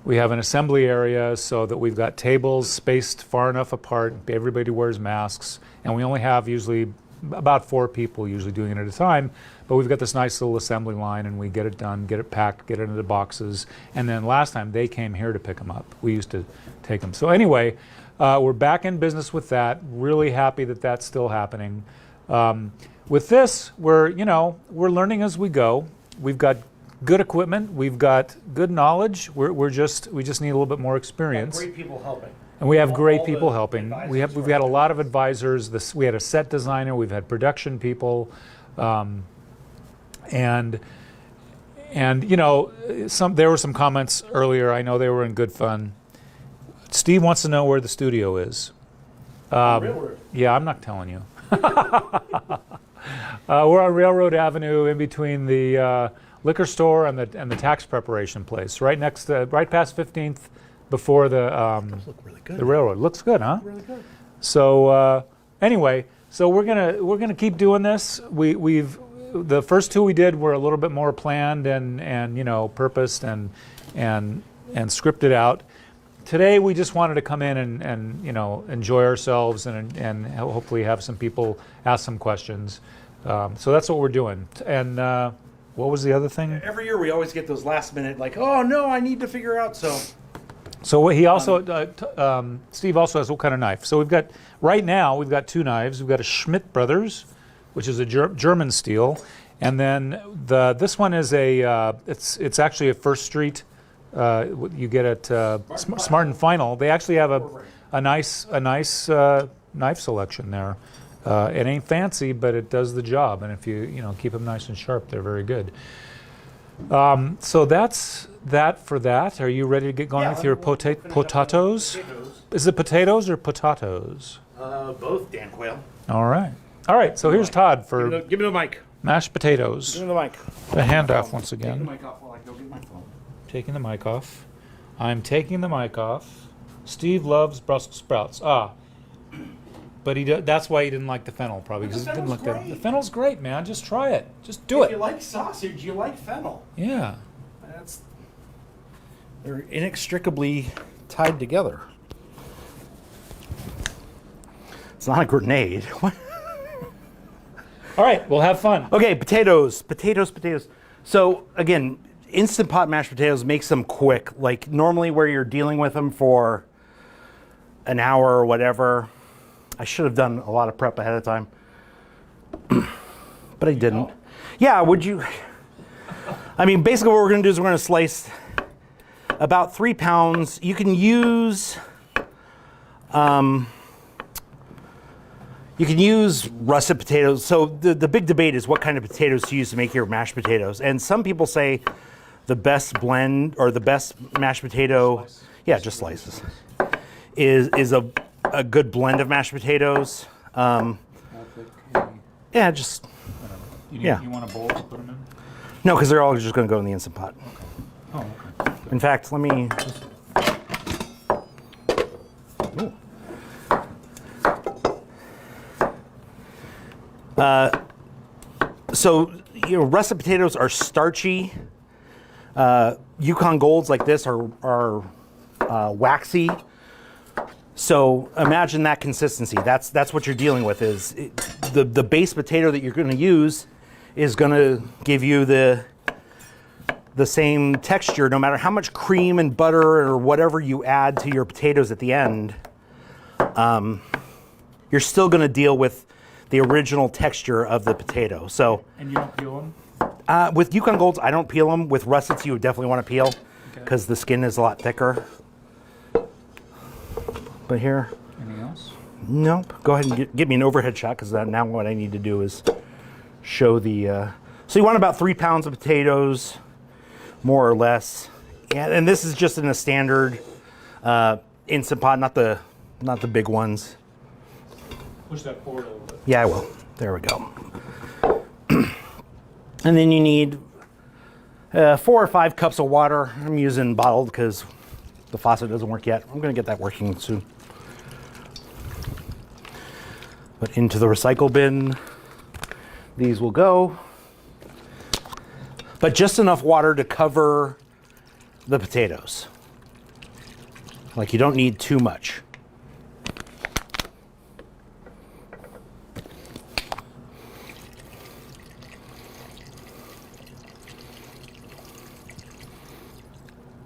S2: assembly area so that we've got tables spaced far enough apart. Everybody wears masks, and we only have usually about 4 people usually doing it at a time. But we've got this nice little assembly line, and we get it done, get it packed, get it into boxes. And then last time they came here to pick them up. We used to take them. So anyway, we're back in business with that. Really happy that that's still happening. With this, we're learning as we go. We've got good equipment. We've got good knowledge. We just need a little bit more experience.
S1: Great people helping.
S2: And we have great people helping. We've got a lot of advisors. We had a set designer. We've had production people, and there were some comments earlier. I know they were in good fun. Steve wants to know where the studio is. Yeah, I'm not telling you. We're on Railroad Avenue, in between the liquor store and the tax preparation place, right past 15th, before the
S1: look really good.
S2: The railroad. Looks good, huh?
S1: Really good.
S2: So anyway, so we're gonna keep doing this. The first 2 we did were a little bit more planned and purposed and scripted out. Today we just wanted to come in and enjoy ourselves and hopefully have some people ask some questions. So that's what we're doing. And what was the other thing?
S1: Every year we always get those last minute oh no, I need to figure out
S2: So what he also Steve also has what kind of knife? So right now we've got 2 knives. We've got a Schmidt Brothers, which is a German steel, and then this one is it's actually a First Street. You get at Smart and Final. They actually have a nice knife selection there. It ain't fancy, but it does the job. And if you keep them nice and sharp, they're very good. So that's that for that. Are you ready to get going with your potatoes? Is it potatoes or potatoes?
S1: Both, Dan Quayle.
S2: All right. So here's Todd for
S1: give me the mic.
S2: Mashed potatoes.
S1: Give me the mic.
S2: The handoff once again.
S1: Take the mic off while I go get my phone.
S2: Taking the mic off. I'm taking the mic off. Steve loves Brussels sprouts. But that's why he didn't like the fennel, probably. Because he didn't like the fennel's great, man. Just try it. Just do it.
S1: If you like sausage, you like fennel.
S2: Yeah.
S1: They're inextricably tied together. It's not a grenade. What?
S2: All right, we'll have fun.
S1: Okay, potatoes. So again, Instant Pot mashed potatoes makes them quick. Like normally where you're dealing with them for an hour or whatever. I should have done a lot of prep ahead of time. But I didn't. Yeah, would you? I mean, basically what we're going to do is we're going to slice about 3 pounds. You can use russet potatoes. So the big debate is what kind of potatoes to use to make your mashed potatoes. And some people say the best blend or the best mashed potato, just slices, is a good blend of mashed potatoes.
S2: You want a bowl to put them in?
S1: No, because they're all just going to go in the Instant Pot.
S2: Okay. Oh, okay.
S1: In fact, let me just... So, russet potatoes are starchy. Yukon Golds like this are waxy. So imagine that consistency. That's what you're dealing with. Is the base potato that you're going to use is going to give you the same texture, no matter how much cream and butter or whatever you add to your potatoes at the end. You're still going to deal with the original texture of the potato. So,
S2: and you don't peel them?
S1: With Yukon Golds, I don't peel them. With russets, you would definitely want to peel because the skin is a lot thicker. But here.
S2: Anything else?
S1: Nope. Go ahead and get me an overhead shot because now what I need to do is show the. So you want about 3 pounds of potatoes, more or less, and this is just in a standard Instant Pot, not the big ones.
S2: push that forward a little bit.
S1: Yeah, I will. There we go. And then you need 4 or 5 cups of water. I'm using bottled because the faucet doesn't work yet. I'm going to get that working soon. But into the recycle bin, these will go. But just enough water to cover the potatoes. Like, you don't need too much.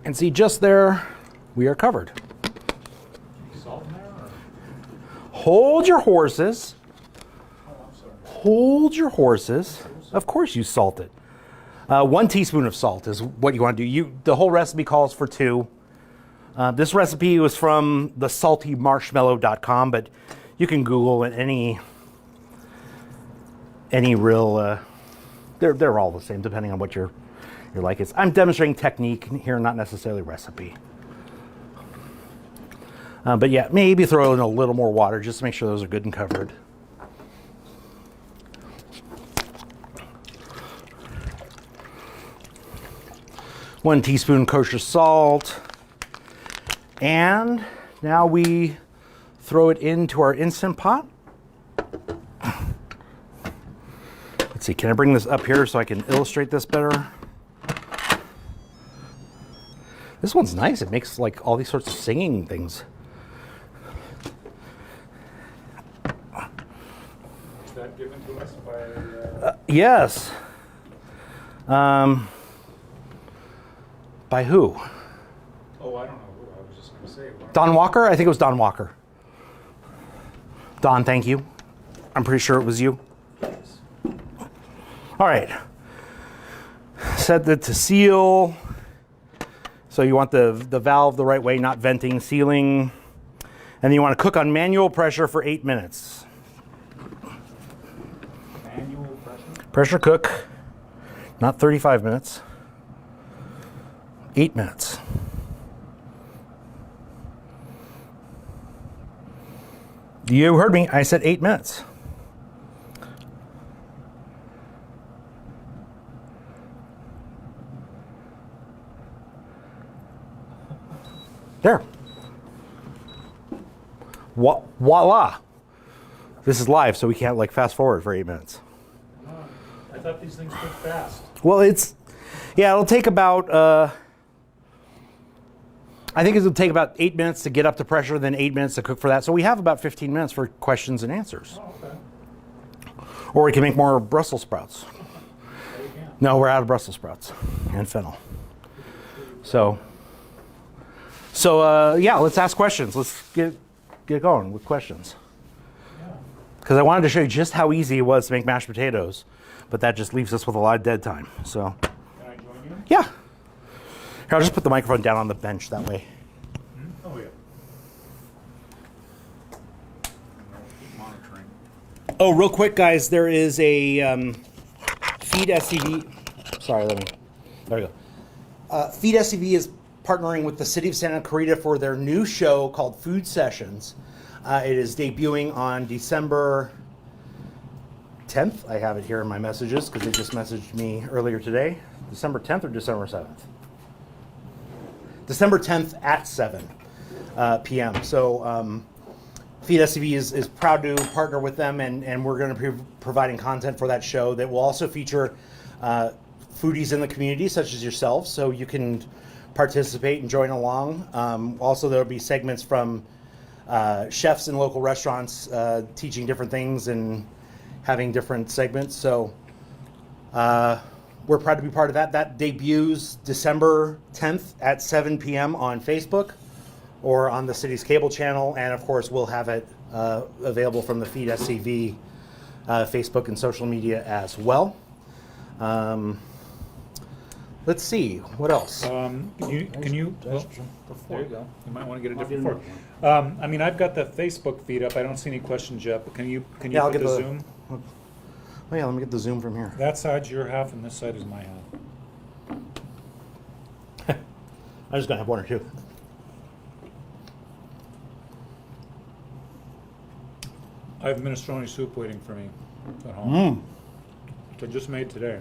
S1: And see, just there, we are covered.
S2: Salt in there? Or?
S1: Hold your horses.
S2: Oh, I'm sorry.
S1: Hold your horses. Of course you salt it. 1 teaspoon of salt is what you want to do. The whole recipe calls for 2. This recipe was from the saltymarshmallow.com, but you can Google it, any real, they're all the same depending on what you're like. I'm demonstrating technique here, not necessarily recipe. But yeah, maybe throw in a little more water just to make sure those are good and covered. One teaspoon kosher salt. And now we throw it into our Instant Pot. Let's see, can I bring this up here so I can illustrate this better? This one's nice. It makes like all these sorts of singing things.
S2: Is that given to us by...
S1: Yes. By who?
S2: Oh, I don't know who. I was just going to say.
S1: Don Walker? I think it was Don Walker. Don, thank you. I'm pretty sure it was you. All right. Set it to seal. So you want the valve the right way, not venting, sealing. And then you want to cook on manual pressure for 8 minutes.
S2: Manual pressure?
S1: Pressure cook, not 35 minutes. 8 minutes. You heard me. I said 8 minutes. There. Voila. This is live, so we can't like fast forward for 8 minutes.
S2: I thought these things cook fast.
S1: Well, it'll take about, I think it'll take about 8 minutes to get up to pressure, then 8 minutes to cook for that. So we have about 15 minutes for questions and answers.
S2: Oh, okay.
S1: Or we can make more Brussels sprouts.
S2: There you can.
S1: No, we're out of Brussels sprouts and fennel. So yeah, let's ask questions. Let's get going with questions. Because I wanted to show you just how easy it was to make mashed potatoes, but that just leaves us with a lot of dead time. So,
S2: Can I join you?
S1: yeah. Here, I'll just put the microphone down on the bench that way.
S2: Oh, yeah. Keep monitoring.
S1: Oh, real quick, guys, there is a feedSCV. Sorry, there we go. feedSCV is partnering with the city of Santa Clarita for their new show called Food Sessions. It is debuting on December 10th. I have it here in my messages because they just messaged me earlier today. December 10th or December 7th? December 10th at 7 p.m. So feedSCV is proud to partner with them, and we're going to be providing content for that show that will also feature foodies in the community, such as yourselves, so you can participate and join along. Also, there will be segments from chefs in local restaurants teaching different things and having different segments. So we're proud to be part of that. That debuts December 10th at 7 p.m. on Facebook or on the city's cable channel. And of course, we'll have it available from the feedSCV Facebook and social media as well. Let's see, what else?
S2: Can you well, there you go. You might want to get a different fork. I mean, I've got the Facebook feed up. I don't see any questions yet, but can you
S1: Yeah, I'll
S2: put
S1: get
S2: the
S1: the-
S2: Zoom?
S1: Oh yeah, let me get the Zoom from here.
S2: That side's your half, and this side is my half.
S1: I'm just gonna have one or two.
S2: I have minestrone soup waiting for me at home. Which I just made today.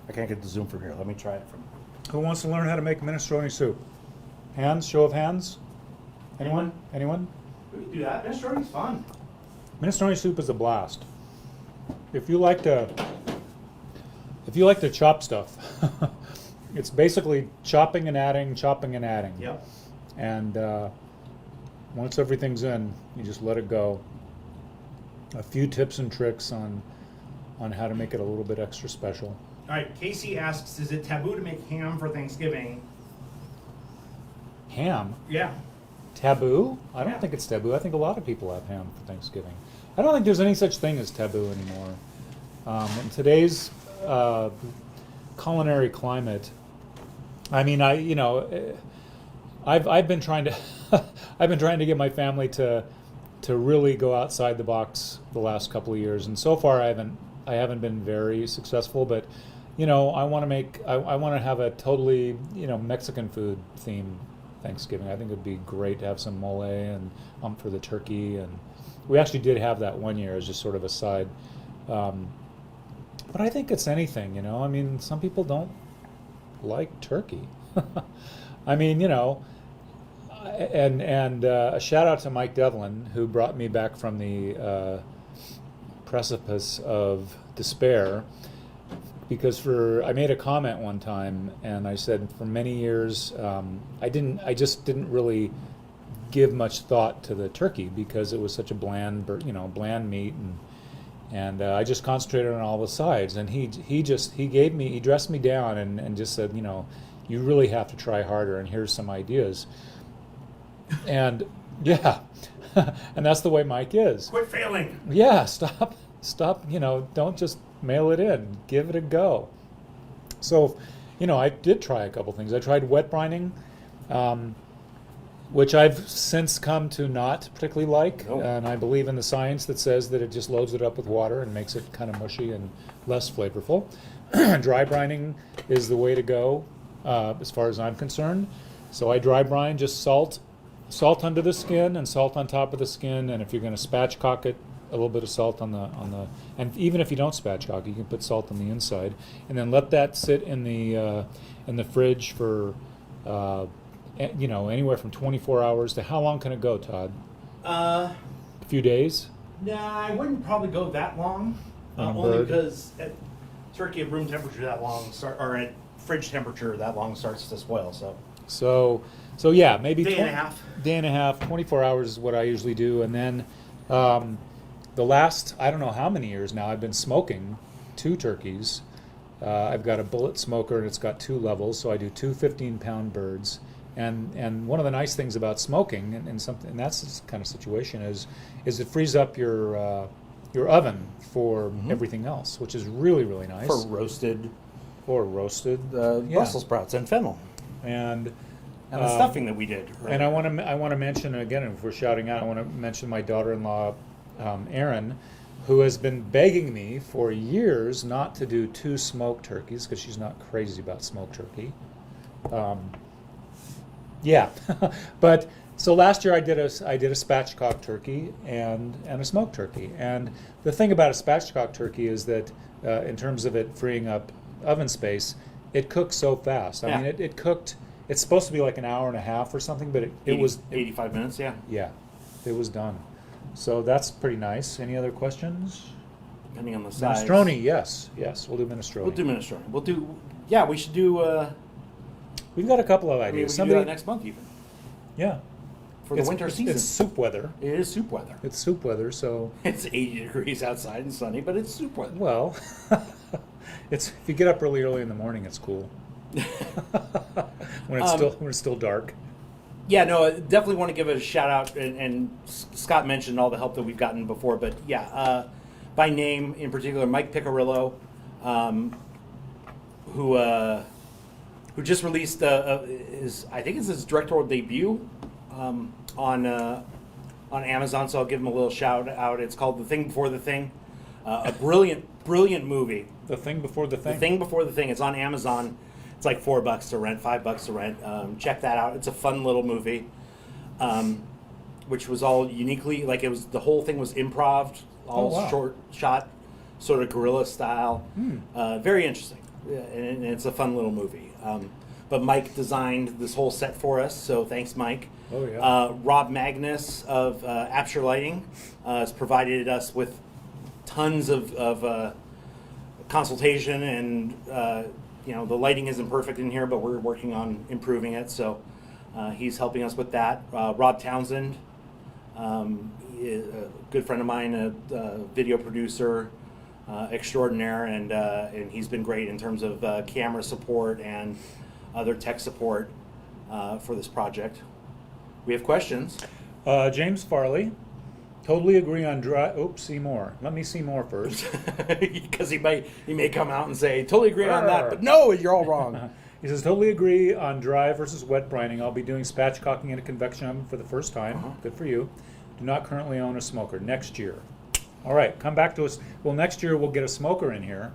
S1: I can't get the zoom from here. Let me try it from.
S2: Who wants to learn how to make minestrone soup? Hands? Show of hands? Anyone? Anyone?
S1: We can do that. Minestrone's fun.
S2: Minestrone soup is a blast. If you like to chop stuff, it's basically chopping and adding, chopping and adding.
S1: Yep.
S2: And once everything's in, you just let it go. A few tips and tricks on how to make it a little bit extra special.
S1: All right. Casey asks, is it taboo to make ham for Thanksgiving?
S2: Ham?
S1: Yeah.
S2: Taboo? I don't
S1: Yeah.
S2: think it's taboo. I think a lot of people have ham for Thanksgiving. I don't think there's any such thing as taboo anymore. In today's culinary climate, I mean, I've been trying to I've been trying to get my family to really go outside the box the last couple of years, and so far I haven't been very successful. But I want to have a totally Mexican food theme Thanksgiving. I think it'd be great to have some mole and for the turkey, and we actually did have that one year as just sort of a side. But I think it's anything, I mean, some people don't like turkey. I mean, and a shout out to Mike Devlin, who brought me back from the precipice of despair, because I made a comment one time, and I said for many years I just didn't really give much thought to the turkey because it was such a bland meat, and I just concentrated on all the sides. And he dressed me down and just said, you really have to try harder, and here's some ideas. And yeah, and that's the way Mike is.
S1: Quit failing.
S2: Yeah, stop, don't just mail it in, give it a go. So, I did try a couple things. I tried wet brining, which I've since come to not particularly like, and I believe in the science that says that it just loads it up with water and makes it kind of mushy and less flavorful. Dry brining is the way to go, as far as I'm concerned. So I dry brine, just salt under the skin and salt on top of the skin, and if you're going to spatchcock it, a little bit of salt on the, and even if you don't spatchcock it, you can put salt on the inside, and then let that sit in the fridge for anywhere from 24 hours to how long can it go, Todd? A few days?
S1: Nah, I wouldn't probably go that long. Only because turkey at room temperature that long, or at fridge temperature that long starts to spoil.
S2: So yeah, maybe
S1: day and a half,
S2: 24 hours is what I usually do, and then the last I don't know how many years now I've been smoking 2 turkeys. I've got a bullet smoker, and it's got 2 levels, so I do 2 15-pound birds. And one of the nice things about smoking and that's kind of situation is it frees up your oven for everything else, which is really, really nice.
S1: For roasted
S2: yeah.
S1: Brussels sprouts and fennel.
S2: And
S1: the stuffing that we did. Right?
S2: And I want to mention again, if we're shouting out, I want to mention my daughter-in-law, Erin, who has been begging me for years not to do 2 smoked turkeys because she's not crazy about smoked turkey. Yeah, but so last year I did a spatchcock turkey and a smoked turkey, and the thing about a spatchcock turkey is that in terms of it freeing up oven space, it cooks so fast. I mean, it cooked. It's supposed to be like an hour and a half or something, but it was
S1: 85 minutes. Yeah.
S2: Yeah, it was done. So that's pretty nice. Any other questions?
S1: Depending on the size.
S2: Minestrone, yes, we'll do minestrone.
S1: We'll do minestrone. Yeah, we should do.
S2: We've got a couple of ideas.
S1: I mean, we can do that next month even.
S2: Yeah.
S1: For the winter season.
S2: It's soup weather.
S1: It is soup weather.
S2: It's soup weather, so...
S1: It's 80 degrees outside and sunny, but it's soup weather.
S2: Well, if you get up really early in the morning, it's cool. when it's still dark.
S1: Yeah, no, I definitely want to give a shout out, and Scott mentioned all the help that we've gotten before, but yeah, by name in particular, Mike Picarillo, who just released I think it's his directorial debut on Amazon, so I'll give him a little shout out. It's called The Thing Before the Thing, a brilliant movie.
S2: The Thing Before the Thing.
S1: The Thing Before the Thing. It's on Amazon. It's like $4 to rent, $5 to rent. Check that out. It's a fun little movie. which was all uniquely, like the whole thing was improv, all
S2: wow.
S1: short shot, sort of guerrilla style. Very interesting, and it's a fun little movie. But Mike designed this whole set for us, so thanks, Mike.
S2: Oh, yeah.
S1: Rob Magnus of Apsher Lighting has provided us with tons of consultation, and the lighting isn't perfect in here, but we're working on improving it. So he's helping us with that. Rob Townsend, a good friend of mine, a video producer extraordinaire, and he's been great in terms of camera support and other tech support for this project. We have questions.
S2: James Farley, totally agree on dry. Oops, see more. Let me see more first.
S1: Because he may come out and say, totally agree on that, but no, you're all wrong.
S2: He says, totally agree on dry versus wet brining. I'll be doing spatchcocking in a convection oven for the first time. Good for you. Do not currently own a smoker. Next year. All right, come back to us. Well, next year we'll get a smoker in here.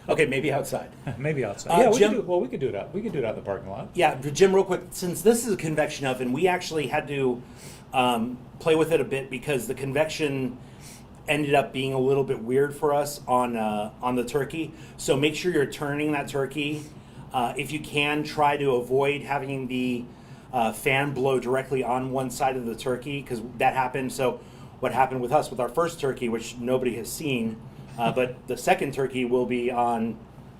S1: Okay, maybe outside.
S2: Maybe outside. Yeah,
S1: Jim,
S2: we could do that. We could do it out in the parking lot.
S1: Yeah, Jim, real quick, since this is a convection oven, we actually had to play with it a bit because the convection ended up being a little bit weird for us on the turkey. So make sure you're turning that turkey. If you can, try to avoid having the fan blow directly on one side of the turkey, because that happened. So what happened with us with our first turkey, which nobody has seen, but the second turkey will be on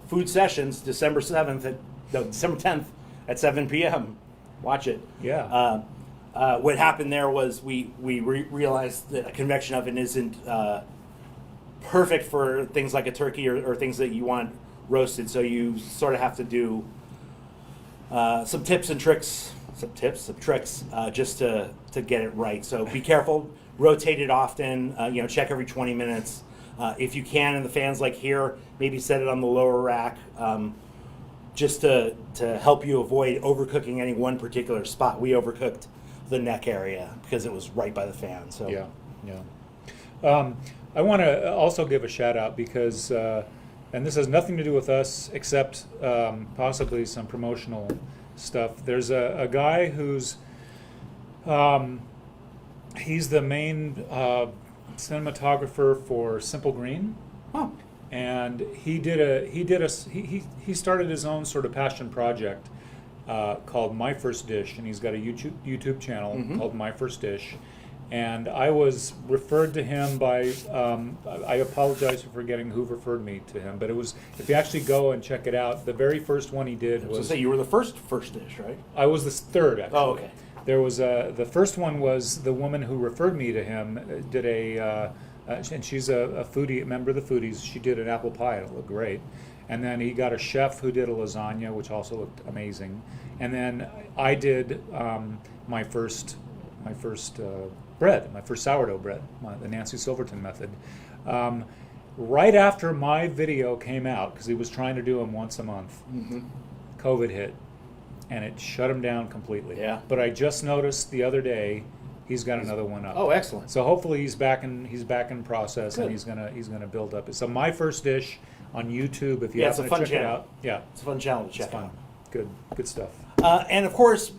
S1: Food Sessions December 10th at 7 p.m. Watch it.
S2: Yeah.
S1: What happened there was we realized that a convection oven isn't perfect for things like a turkey or things that you want roasted. So you sort of have to do some tips and tricks, some tricks, just to get it right. So be careful. Rotate it often. Check every 20 minutes. If you can, and the fans like here, maybe set it on the lower rack, just to help you avoid overcooking any one particular spot. We overcooked the neck area because it was right by the fan. So
S2: yeah. I want to also give a shout out because, and this has nothing to do with us except possibly some promotional stuff. There's a guy who's he's the main cinematographer for Simple Green.
S1: Oh.
S2: And he started his own sort of passion project called My First Dish, and he's got a YouTube channel called My First Dish. And I was referred to him by, I apologize for forgetting who referred me to him, but it was, if you actually go and check it out, the very first one he did was...
S1: So say you were the first dish, right?
S2: I was the third, actually.
S1: Oh, okay.
S2: There was the first one was the woman who referred me to him did and she's a foodie, a member of the Foodies. She did an apple pie, and it looked great. And then he got a chef who did a lasagna, which also looked amazing. And then I did my first bread, my first sourdough bread, the Nancy Silverton method. Right after my video came out, because he was trying to do them once a month, COVID hit, and it shut him down completely.
S1: Yeah.
S2: But I just noticed the other day he's got another one up.
S1: Oh, excellent.
S2: So hopefully he's back in process.
S1: Good.
S2: And he's gonna build up. So My First Dish on YouTube, if you
S1: Yeah, it's
S2: happen
S1: a fun
S2: to check
S1: channel.
S2: it out. Yeah.
S1: It's a fun channel to
S2: It's
S1: check
S2: fun.
S1: out.
S2: Good stuff.
S1: And of course,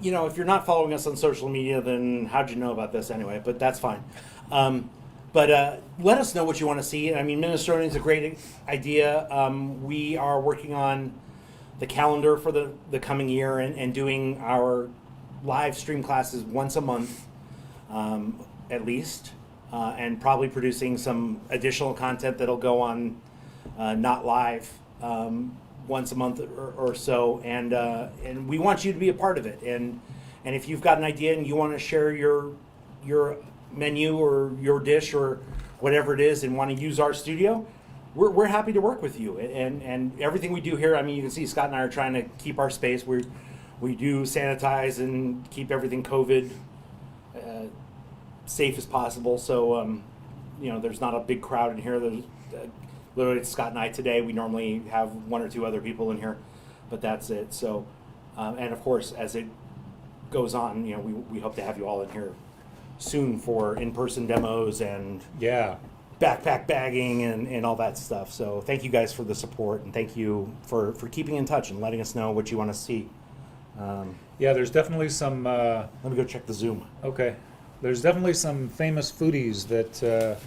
S1: if you're not following us on social media, then how'd you know about this anyway? But that's fine. But let us know what you want to see. I mean, Minnesotan is a great idea. We are working on the calendar for the coming year and doing our live stream classes once a month, at least, and probably producing some additional content that'll go on not live once a month or so. And we want you to be a part of it. And if you've got an idea and you want to share your menu or your dish or whatever it is and want to use our studio, we're happy to work with you. And everything we do here, I mean, you can see Scott and I are trying to keep our space. We do sanitize and keep everything COVID safe as possible. So, there's not a big crowd in here. There's literally it's Scott and I today. We normally have one or two other people in here, but that's it. So, and of course, as it goes on, we hope to have you all in here soon for in-person demos and backpack bagging and all that stuff. So thank you guys for the support, and thank you for keeping in touch and letting us know what you want to see.
S2: Yeah, there's definitely some.
S1: Let me go check the Zoom.
S2: Okay, there's definitely some famous foodies that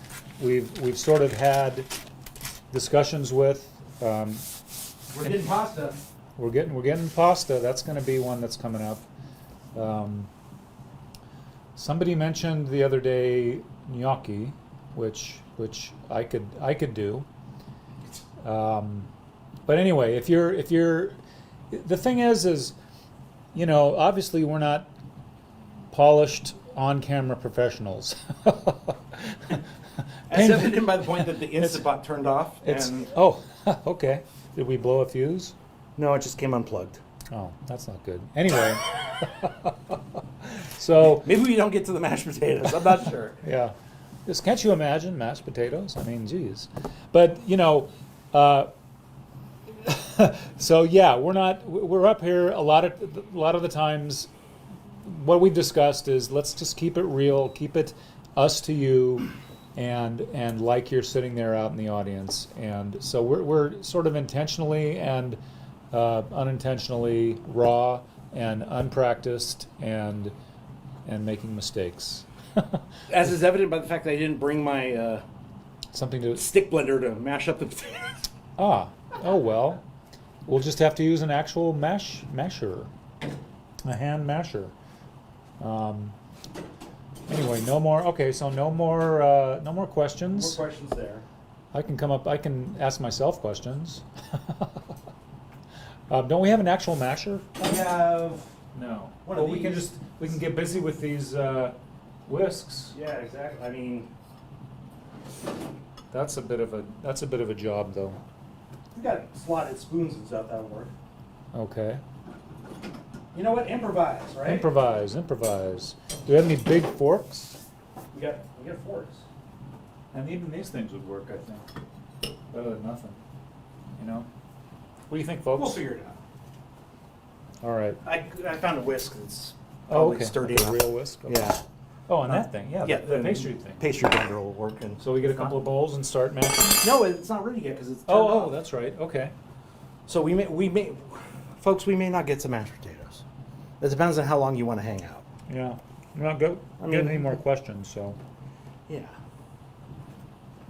S2: we've sort of had discussions with.
S1: We're getting pasta.
S2: We're getting pasta. That's going to be one that's coming up. Somebody mentioned the other day gnocchi, which I could do. But anyway, if you're, the thing is, you know, obviously we're not polished on-camera professionals.
S1: As evident by the point that the Instant Pot turned off.
S2: Oh, okay. Did we blow a fuse?
S1: No, it just came unplugged.
S2: Oh, that's not good. Anyway, so
S1: maybe we don't get to the mashed potatoes. I'm not sure.
S2: Yeah, can't you imagine mashed potatoes? I mean, geez. But you know, so yeah, we're up here a lot of the times. What we've discussed is let's just keep it real, keep it us to you, and like you're sitting there out in the audience. And so we're sort of intentionally and unintentionally raw and unpracticed and making mistakes.
S1: As is evident by the fact that I didn't bring my
S2: something to
S1: stick blender to mash up the potatoes.
S2: Oh well, we'll just have to use an actual masher, a hand masher. Anyway, no more. Okay, so no more questions.
S1: More questions there.
S2: I can ask myself questions. Don't we have an actual masher?
S1: We have
S2: No.
S1: One
S2: Well,
S1: of
S2: we can
S1: these.
S2: get busy with these whisks.
S1: Yeah, exactly. I mean,
S2: That's a bit of a job, though.
S1: we got slotted spoons and stuff that'll work.
S2: Okay.
S1: You know what? Improvise, right?
S2: Improvise. Do you have any big forks?
S1: We got forks.
S2: And even these things would work, I think. Better than nothing. You know? What do you think, folks?
S1: We'll figure it out.
S2: All right.
S1: I found a whisk that's
S2: Oh,
S1: probably
S2: okay.
S1: sturdy
S2: Okay,
S1: enough.
S2: real whisk. Okay.
S1: Yeah.
S2: Oh, and that thing. Yeah. The
S1: and
S2: pastry thing.
S1: Pastry blender will work. And
S2: So we get a couple of bowls and start mashing.
S1: no, it's not ready yet because it's turned
S2: Oh,
S1: off.
S2: that's right. Okay.
S1: So we may, folks, we may not get some mashed potatoes. It depends on how long you want to hang out.
S2: Yeah. I'm not getting any more questions, so
S1: Yeah.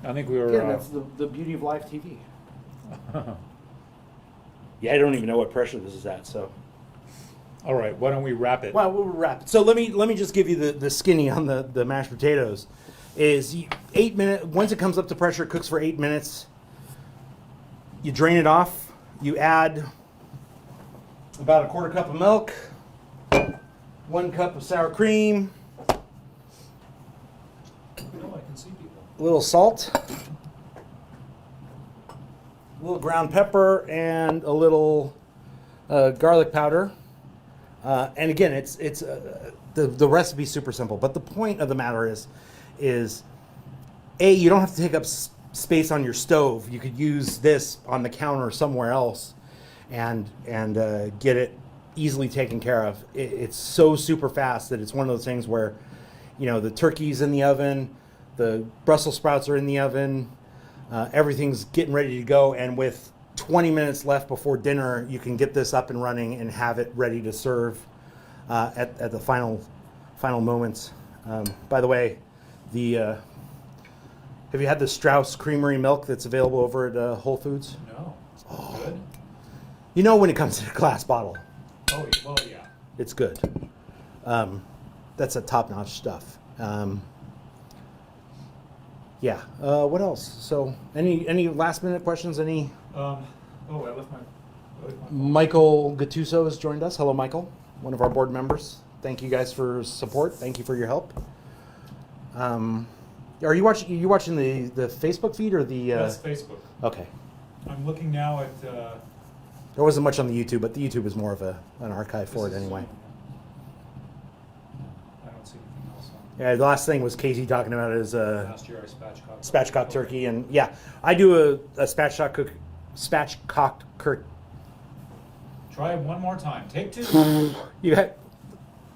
S2: I think we were.
S1: Again, that's the beauty of live TV. Yeah, I don't even know what pressure this is at. So.
S2: All right. Why don't we wrap it?
S1: Well, we'll wrap it. So let me just give you the skinny on the mashed potatoes. Is 8 minutes. Once it comes up to pressure, it cooks for 8 minutes. You drain it off. You add about a quarter cup of milk, 1 cup of sour cream,
S2: Oh, I can see people.
S1: a little salt, a little ground pepper, and a little garlic powder. And again, it's the recipe's super simple. But the point of the matter is A, you don't have to take up space on your stove. You could use this on the counter somewhere else, and get it easily taken care of. It's so super fast that it's one of those things where, you know, the turkey's in the oven, the Brussels sprouts are in the oven, everything's getting ready to go, and with 20 minutes left before dinner, you can get this up and running and have it ready to serve at the final moments. By the way, have you had the Strauss Creamery milk that's available over at Whole Foods?
S2: No. Good.
S1: You know when it comes in a glass bottle,
S2: Oh, well, yeah.
S1: it's good. That's a top-notch stuff. Yeah. What else? So, any last-minute questions? Any?
S2: Oh, I left my
S1: Michael Gattuso has joined us. Hello, Michael, one of our board members. Thank you guys for support. Thank you for your help. Are you watching the Facebook feed or the?
S2: That's Facebook.
S1: Okay.
S2: I'm looking now at.
S1: There wasn't much on the YouTube, but the YouTube is more of an archive for it anyway.
S2: I don't see anything else on.
S1: Yeah, the last thing was Casey talking about his
S2: Last year I spatchcocked.
S1: spatchcock turkey, and yeah, I do a spatchcock turkey.
S2: Try it one more time. Take two.
S1: You had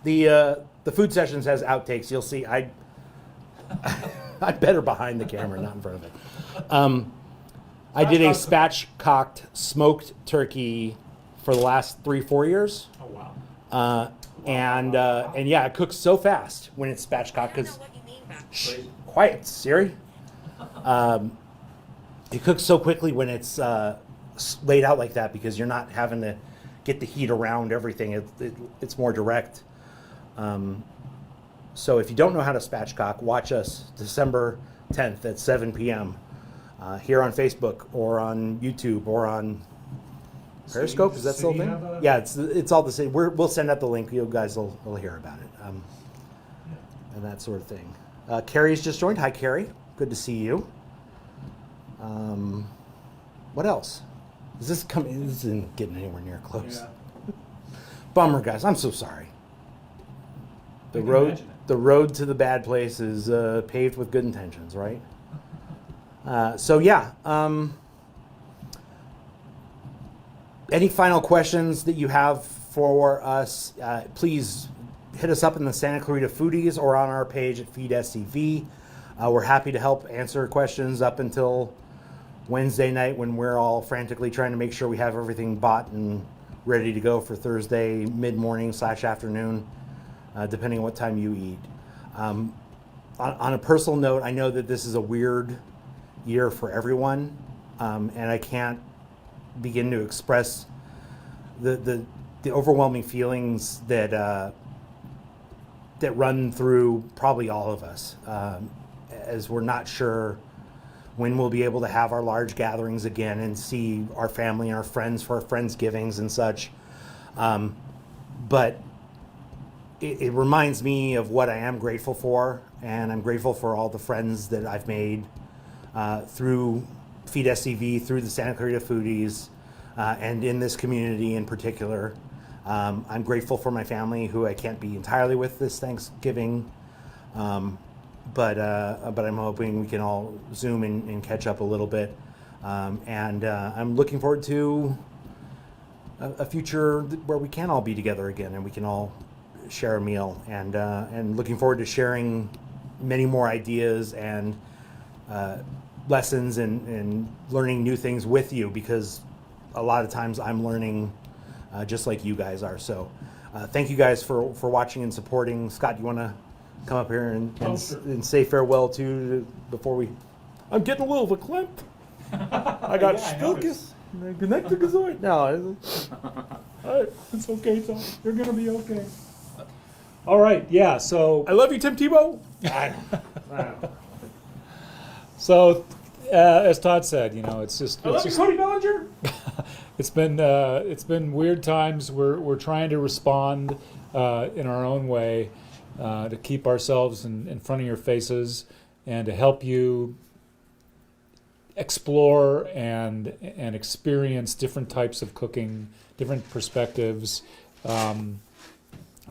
S1: the food sessions has outtakes. You'll see. I'm better behind the camera, not in front of it. I did a spatchcocked smoked turkey for the last 3-4 years.
S2: Oh wow.
S1: And yeah, it cooks so fast when it's spatchcock. Because quiet, Siri. It cooks so quickly when it's laid out like that because you're not having to get the heat around everything. It's more direct. So if you don't know how to spatchcock, watch us December 10th at 7 p.m. Here on Facebook or on YouTube or on Periscope. Is that still a thing? Yeah, it's all the same. We'll send out the link. You guys will hear about it and that sort of thing. Carrie's just joined. Hi, Carrie. Good to see you. What else? This isn't getting anywhere near close. Yeah. Bummer, guys. I'm so sorry. The road to the bad place is paved with good intentions, right? So yeah. Any final questions that you have for us? Please hit us up in the Santa Clarita Foodies or on our page at feedSCV. We're happy to help answer questions up until Wednesday night when we're all frantically trying to make sure we have everything bought and ready to go for Thursday mid-morning/afternoon, depending on what time you eat. On a personal note, I know that this is a weird year for everyone, and I can't begin to express the overwhelming feelings that run through probably all of us, as we're not sure when we'll be able to have our large gatherings again and see our family and our friends for our Friendsgivings and such. But it reminds me of what I am grateful for, and I'm grateful for all the friends that I've made through feedSCV, through the Santa Clarita Foodies, and in this community in particular. I'm grateful for my family, who I can't be entirely with this Thanksgiving, but I'm hoping we can all Zoom and catch up a little bit. And I'm looking forward to a future where we can all be together again and we can all share a meal. And looking forward to sharing many more ideas and lessons and learning new things with you, because a lot of times I'm learning just like you guys are. So thank you guys for watching and supporting. Scott, you want to come up here and say farewell to before we... I'm getting a little verklempt. I got Stilkes. No.
S2: It's okay, Todd. You're going to be okay. All right, yeah, so...
S1: I love you, Tim Tebow.
S2: So, as Todd said, it's just...
S1: I love you, Cody Bellinger.
S2: It's been weird times. We're trying to respond in our own way to keep ourselves in front of your faces and to help you explore and experience different types of cooking, different perspectives.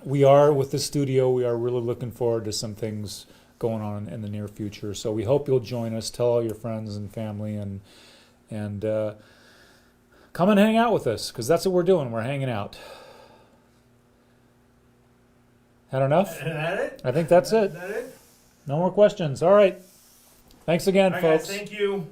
S2: We are, with the studio, we are really looking forward to some things going on in the near future. So we hope you'll join us. Tell all your friends and family and come and hang out with us, because that's what we're doing. We're hanging out. Had enough?
S1: Is that it?
S2: I think that's it.
S1: Is that it?
S2: No more questions. All right. Thanks again,
S1: All right,
S2: folks.
S1: guys, thank you.